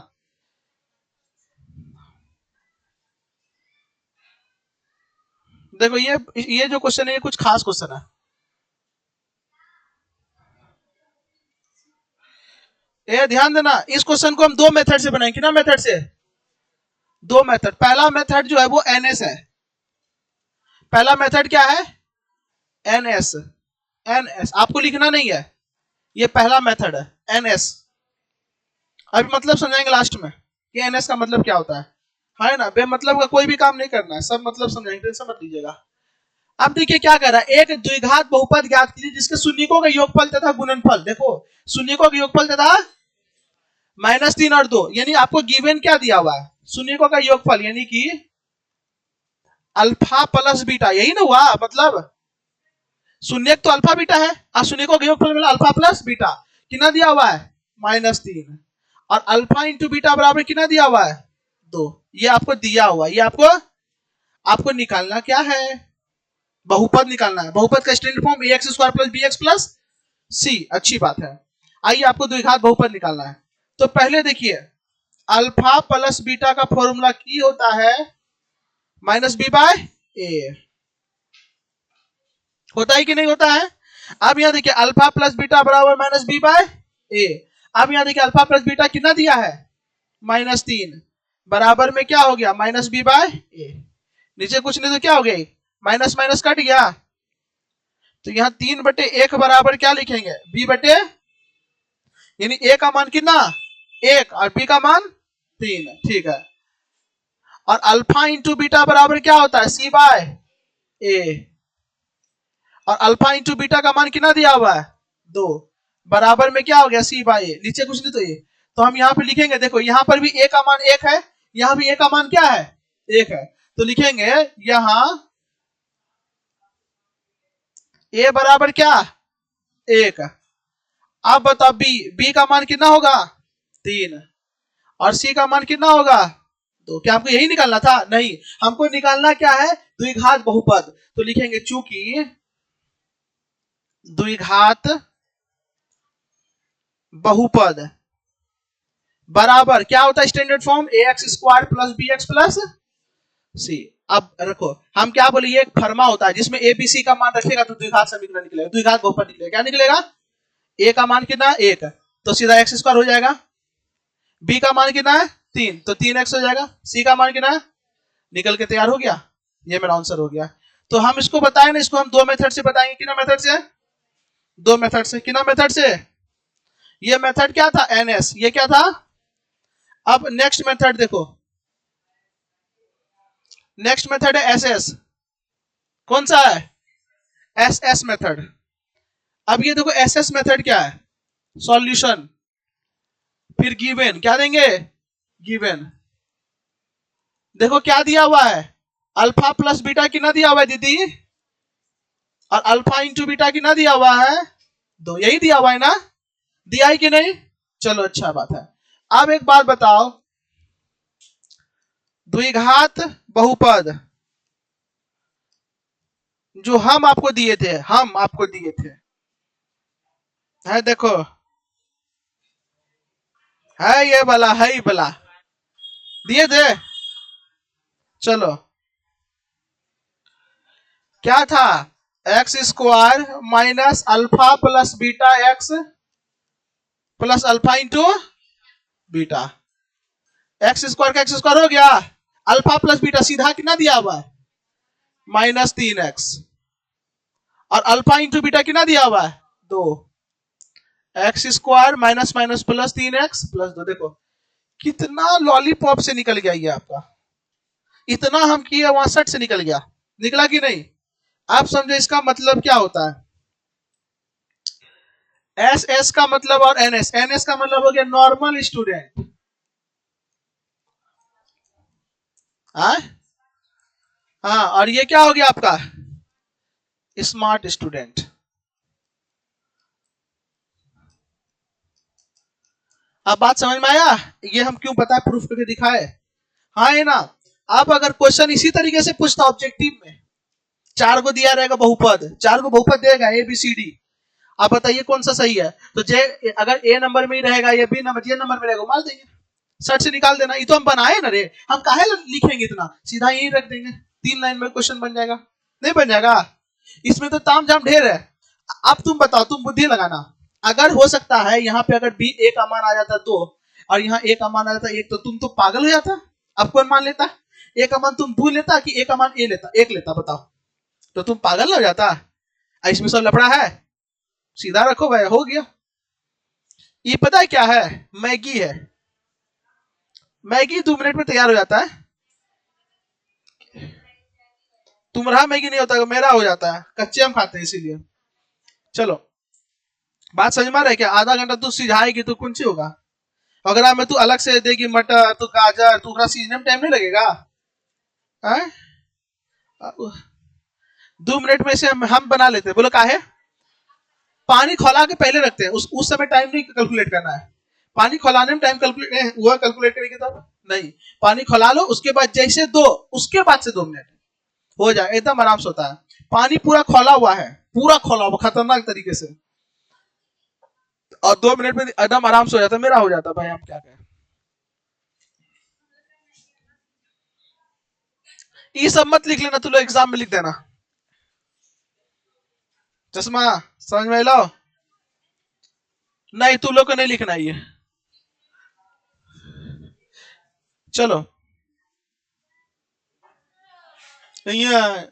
देखो ये जो क्वेश्चन है ये कुछ खास क्वेश्चन है। ये ध्यान देना, इस क्वेश्चन को हम 2 मेथड से बनाएंगे। कितना मेथड से? दो मेथड, पहला मेथड जो है वो एनएस है, पहला मेथड क्या है, एनएस, एनएस आपको लिखना नहीं है, ये पहला मेथड है एनएस। अभी मतलब समझाएंगे लास्ट में कि एनएस का मतलब क्या होता है ना, बेमतलब का कोई भी काम नहीं करना है, सब मतलब समझाएंगे, टेंशन मत लीजिएगा। अब देखिए क्या कर रहा है, एक द्विघात बहुपद ज्ञात कीजिए जिसके शून्यकों का योगफल तथा गुणनफल, देखो शून्यकों का योगफल तथा -3 और 2, यानी आपको गिवन क्या दिया हुआ है, शून्यकों का योगफल यानी कि अल्फा प्लस बीटा, यही ना हुआ, मतलब शून्यक तो अल्फा बीटा है और शून्यकों का योगफल मिला अल्फा प्लस बीटा, कितना दिया हुआ है -3, और अल्फा इंटू बीटा बराबर कितना दिया हुआ है 2, ये आपको दिया हुआ, ये आपको निकालना क्या है, बहुपद निकालना है, बहुपद का standard form ax square plus bx plus c, अच्छी बात है। आइए आपको द्विघात बहुपद निकालना है, तो पहले देखिए अल्फा प्लस बीटा का फॉर्मूला की होता है -b/a, होता है कि नहीं होता है। अब यहाँ देखिए अल्फा प्लस बीटा बराबर -b/a, अब यहाँ देखिए अल्फा प्लस बीटा कितना दिया है -3, बराबर में क्या हो गया -b/a, नीचे कुछ नहीं तो क्या हो गया, माइनस माइनस कट गया, तो यहाँ 3/1 बराबर क्या लिखेंगे b/, यानी a का मान कितना 1 और b का मान 3, ठीक है। और अल्फा इंटू बीटा बराबर क्या होता है c/a, और अल्फा इंटू बीटा का मान कितना दिया हुआ है 2, बराबर में क्या हो गया c/a, नीचे कुछ नहीं तो ये, तो हम यहाँ पे लिखेंगे, देखो यहाँ पर भी a का मान 1 है, यहाँ भी a का मान क्या है 1 है, तो लिखेंगे यहाँ a बराबर क्या 1, अब बताओ b का मान कितना होगा 3 और c का मान कितना होगा 2, क्या आपको यही निकालना था, नहीं, हमको निकालना क्या है द्विघात बहुपद, तो लिखेंगे चूंकि द्विघात बहुपद बराबर क्या होता है standard form ax square plus bx plus c। अब रखो हम क्या बोले, ये एक फर्मा होता है जिसमें a b c का मान रखेगा तो द्विघात समीकरण निकलेगा, द्विघात बहुपद निकलेगा, क्या निकलेगा a का मान कितना 1 तो सीधा x स्क्वायर हो जाएगा, b का मान कितना है 3 तो 3x हो जाएगा, c का मान कितना है, निकल के तैयार हो गया, ये मेरा आंसर हो गया। तो हम इसको बताए ना, इसको हम दो मेथड से बताएंगे, कितना मेथड से, दो मेथड से, कितना मेथड से, ये मेथड क्या था एनएस, ये क्या था। अब नेक्स्ट मेथड देखो, नेक्स्ट मेथड है एसएस, कौन सा है एसएस मेथड। अब ये देखो एसएस मेथड क्या है, सॉल्यूशन फिर गिवन, क्या देंगे गिवन, देखो क्या दिया हुआ है अल्फा प्लस बीटा कितना दिया हुआ है दीदी, और अल्फा इंटू बीटा कितना दिया हुआ है 2, यही दिया हुआ है ना, दिया है कि नहीं, चलो अच्छा बात है। अब एक बात बताओ, द्विघात बहुपद जो हम आपको दिए थे, हम आपको दिए थे, है देखो, है ये वाला, है ये वाला दिए थे, चलो क्या था x square minus alpha plus beta x plus alpha into beta, x square का एक्स स्क्वायर हो गया, अल्फा प्लस बीटा सीधा कितना दिया हुआ है -3x, और अल्फा इंटू बीटा कितना दिया हुआ है 2, x square minus minus plus 3x plus 2, देखो कितना लॉलीपॉप से निकल गया ये आपका, इतना हम किए वहां 60 से निकल गया, निकला कि नहीं। आप समझे इसका मतलब क्या होता है, एस एस का मतलब और एन एस का मतलब हो गया नॉर्मल स्टूडेंट, हाँ, और ये क्या हो गया आपका स्मार्ट स्टूडेंट। अब बात समझ में आया, ये हम क्यों बताए प्रूफ करके दिखाए, हाँ है ना। अब अगर क्वेश्चन इसी तरीके से पूछता ऑब्जेक्टिव में, 4 को दिया रहेगा बहुपद, 4 को बहुपद देगा ए बी सी डी, आप बताइए कौन सा सही है, तो जे अगर ए नंबर में ही रहेगा या बी नंबर जे नंबर में रहेगा मार देंगे, 60 से निकाल देना, ये तो हम बनाए ना रे, हम काहे लिखेंगे इतना, सीधा यही रख देंगे, 3 लाइन में क्वेश्चन बन जाएगा, नहीं बन जाएगा, इसमें तो ताम झाम ढेर है। अब तुम बताओ, तुम बुद्धि लगाना, अगर हो सकता है यहाँ पे अगर बी ए का मान आ जाता 2 और यहाँ ए का मान आ जाता 1, तो तुम तो पागल हो जाता, अब कौन मान लेता? ए का मान तुम 2 लेता कि ए का मान ए लेता? 1 लेता, बताओ। तो तुम पागल ना हो जाता? इसमें सब लफड़ा है, सीधा रखो भाई, हो गया। ये पता है क्या है? मैगी है। मैगी 2 मिनट में तैयार हो जाता है। तुम्हारा मैगी नहीं होता, मेरा हो जाता है, कच्चे हम खाते हैं इसीलिए। चलो, बात समझ में आ रहा है क्या? आधा घंटा तू सिझाएगी तो कौन सी होगा? अगर हमें तू अलग से देगी मटर, तू गाजर, तू सीजने में टाइम नहीं लगेगा? 2 मिनट में से हम बना लेते हैं। बोलो काहे? पानी खौला के पहले रखते हैं, उस समय टाइम नहीं कैलकुलेट करना है। पानी खौलाने में टाइम कैलकुलेट हुआ, कैलकुलेट करेंगे तब नहीं। पानी खौला लो, उसके बाद जैसे 2, उसके बाद से 2 मिनट हो जाए, एकदम आराम से होता है। पानी पूरा खौला हुआ है, पूरा खौला हुआ खतरनाक तरीके से, और 2 मिनट में एकदम आराम से हो जाता है। मेरा हो जाता भाई, हम क्या कहें। ये सब मत लिख लेना, तू लोग एग्जाम में लिख देना। चश्मा समझ में लो? नहीं, तू लोग को नहीं लिखना ये। चलो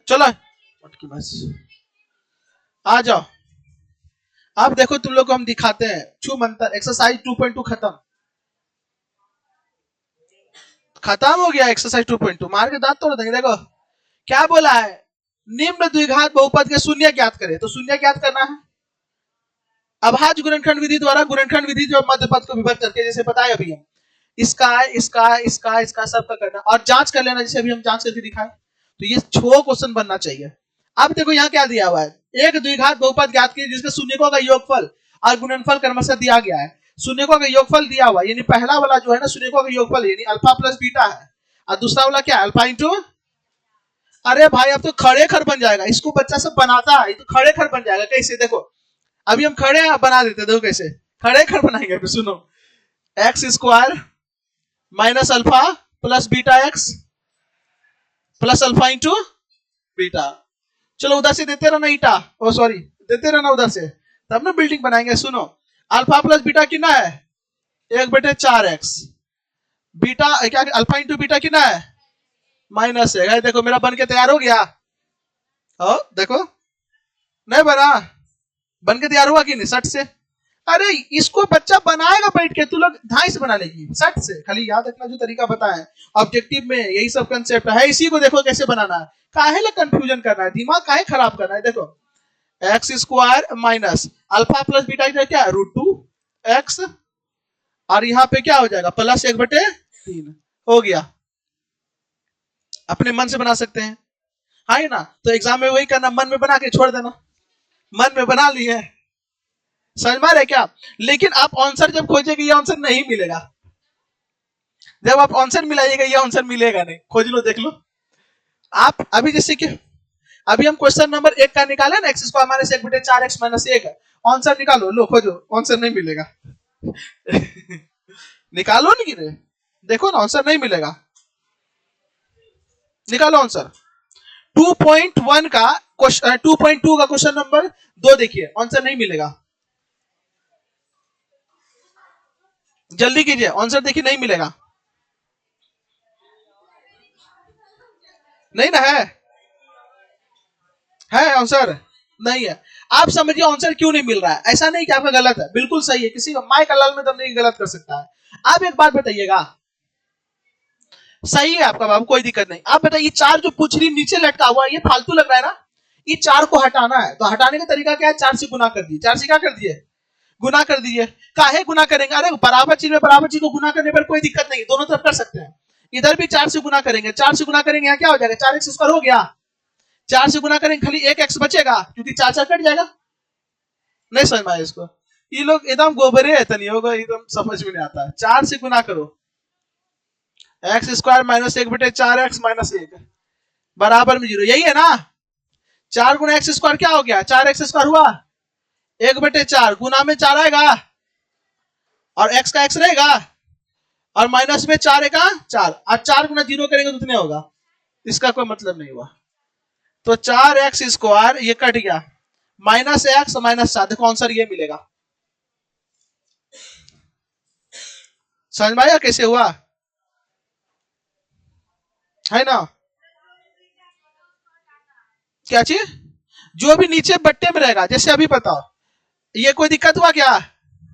चलो बस आ जाओ। अब देखो तुम लोग को हम दिखाते हैं छू मंतर एक्सरसाइज 2.2 खत्म। खत्म हो गया एक्सरसाइज 2.2। मार के दांत तोड़ देंगे। देखो क्या बोला है, निम्न द्विघात बहुपद के शून्य ज्ञात करे। तो शून्य ज्ञात करना है। अभाज्य गुणनखंड विधि द्वारा गुणनखंड विधि जो मध्य पद को विभक्त करके, जैसे बताया अभी हम, इसका सबका करना और जांच कर लेना, जैसे अभी हम जांच करके दिखाए। तो ये 6 क्वेश्चन बनना चाहिए। अब देखो यहाँ क्या दिया हुआ है, एक द्विघात बहुपद ज्ञात कीजिए जिसके शून्यकों का योगफल और गुणनफल क्रमशः दिया गया है। शून्यकों का योगफल दिया हुआ, यानी पहला वाला जो है ना शून्यकों का योगफल यानी अल्फा प्लस बीटा है, और दूसरा वाला क्या, अल्फा इंटू। अरे भाई अब तो खड़े खर बन जाएगा, इसको बच्चा सब बनाता है, तो खड़े खर बन जाएगा। कैसे? देखो अभी हम खड़े बना देते, देखो कैसे खड़े खर बनाएंगे। सुनो, x square minus alpha plus beta x plus alpha into beta. चलो उधर से देते रहना ईटा, ओ सॉरी देते रहना उधर से, तब ना बिल्डिंग बनाएंगे। सुनो, अल्फा प्लस बीटा कितना है? 1/4x। बीटा क्या, अल्फा इंटू बीटा कितना है? -1। देखो मेरा बन के तैयार हो गया। ओ देखो, नहीं बना, बन के तैयार हुआ कि नहीं सट से? अरे इसको बच्चा बनाएगा बैठ के, तू लोग ढाई से बना लेगी सट से। खाली याद रखना जो तरीका बताए ऑब्जेक्टिव में, यही सब कंसेप्ट है, इसी को देखो कैसे बनाना है। काहे ला कंफ्यूजन करना है, दिमाग काहे खराब करना है। देखो x square minus alpha plus beta क्या है, √2x, और यहाँ पे क्या हो जाएगा, प्लस 1/3 हो गया। अपने मन से बना सकते हैं, है ना? तो एग्जाम में वही करना, मन में बना के छोड़ देना। मन में बना लिए, समझ में आ रहा है क्या? लेकिन आप आंसर जब खोजेंगे, ये आंसर नहीं मिलेगा। जब आप आंसर मिलाइएगा, ये आंसर मिलेगा नहीं। खोज लो, देख लो। आप अभी जैसे कि अभी हम क्वेश्चन नंबर 1 का निकाले ना, x square minus 1/4x minus 1, answer निकालो, लो खोजो, आंसर नहीं मिलेगा। निकालो नहीं रे, देखो ना आंसर नहीं मिलेगा, निकालो आंसर। 2.1 का 2.2 का क्वेश्चन नंबर 2 देखिए, आंसर नहीं मिलेगा। जल्दी कीजिए, आंसर देखिए, नहीं मिलेगा। नहीं ना है आंसर नहीं है। आप समझिए आंसर क्यों नहीं मिल रहा है। ऐसा नहीं कि आपका गलत है, बिल्कुल सही है, किसी का माई का लाल में दम नहीं गलत कर सकता है। आप एक बात बताइएगा, सही है आपका बाबू, कोई दिक्कत नहीं। आप बताइए 4 जो पुछरी नीचे लटका हुआ है, ये फालतू लग रहा है ना? ये 4 को हटाना है, तो हटाने का तरीका क्या है, 4 से गुना कर दिए। 4 से क्या कर दिए, गुना कर दीजिए। काहे गुना करेंगे? अरे बराबर चीज में बराबर चीज को गुना करने पर कोई दिक्कत नहीं, दोनों तरफ कर सकते हैं। इधर भी 4 से गुना करेंगे, 4 से गुना करेंगे, यहाँ क्या हो जाएगा, 4x² हो गया। 4 से गुना करेंगे, खाली 1x बचेगा, क्योंकि 4 कट जाएगा। नहीं समझ में आया इसको? ये लोग एकदम गोबरे है, तनी होगा, एकदम समझ में नहीं आता। 4 से गुना करो, x² माइनस 1/4x माइनस 1 बराबर में 0, यही है ना? 4 गुना x² क्या हो गया, 4x² हुआ। 1/4 गुना में 4 आएगा, और x का x रहेगा, और माइनस में 4 का 4, और 4 गुना 0 करेंगे तो कितने होगा? इसका कोई मतलब नहीं हुआ। तो 4x² ये कट गया, -x -7, देखो आंसर ये मिलेगा। समझ में आया कैसे हुआ? है ना? क्या चीज? जो भी नीचे बट्टे में रहेगा, जैसे अभी बताओ, ये कोई दिक्कत हुआ क्या?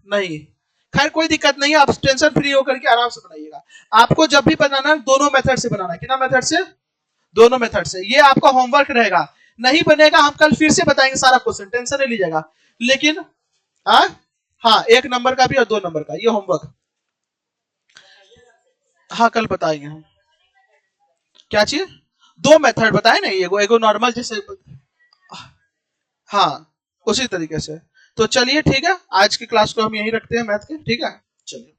नहीं। खैर कोई दिक्कत नहीं है, आप टेंशन फ्री होकर के आराम से बनाइएगा। आपको जब भी बनाना है दोनों मेथड से बनाना है। कितना मेथड से? दोनों मेथड से। ये आपका होमवर्क रहेगा। नहीं बनेगा हम कल फिर से बताएंगे सारा क्वेश्चन, टेंशन नहीं लीजिएगा। लेकिन हाँ, हाँ 1 नंबर का भी और 2 नंबर का, ये होमवर्क। हाँ कल बताएंगे हम। क्या चीज? 2 मेथड बताए ना, एगो एगो नॉर्मल जैसे। हाँ उसी तरीके से। तो चलिए ठीक है, आज की क्लास को हम यहीं रखते हैं मैथ के, ठीक है। चलिए।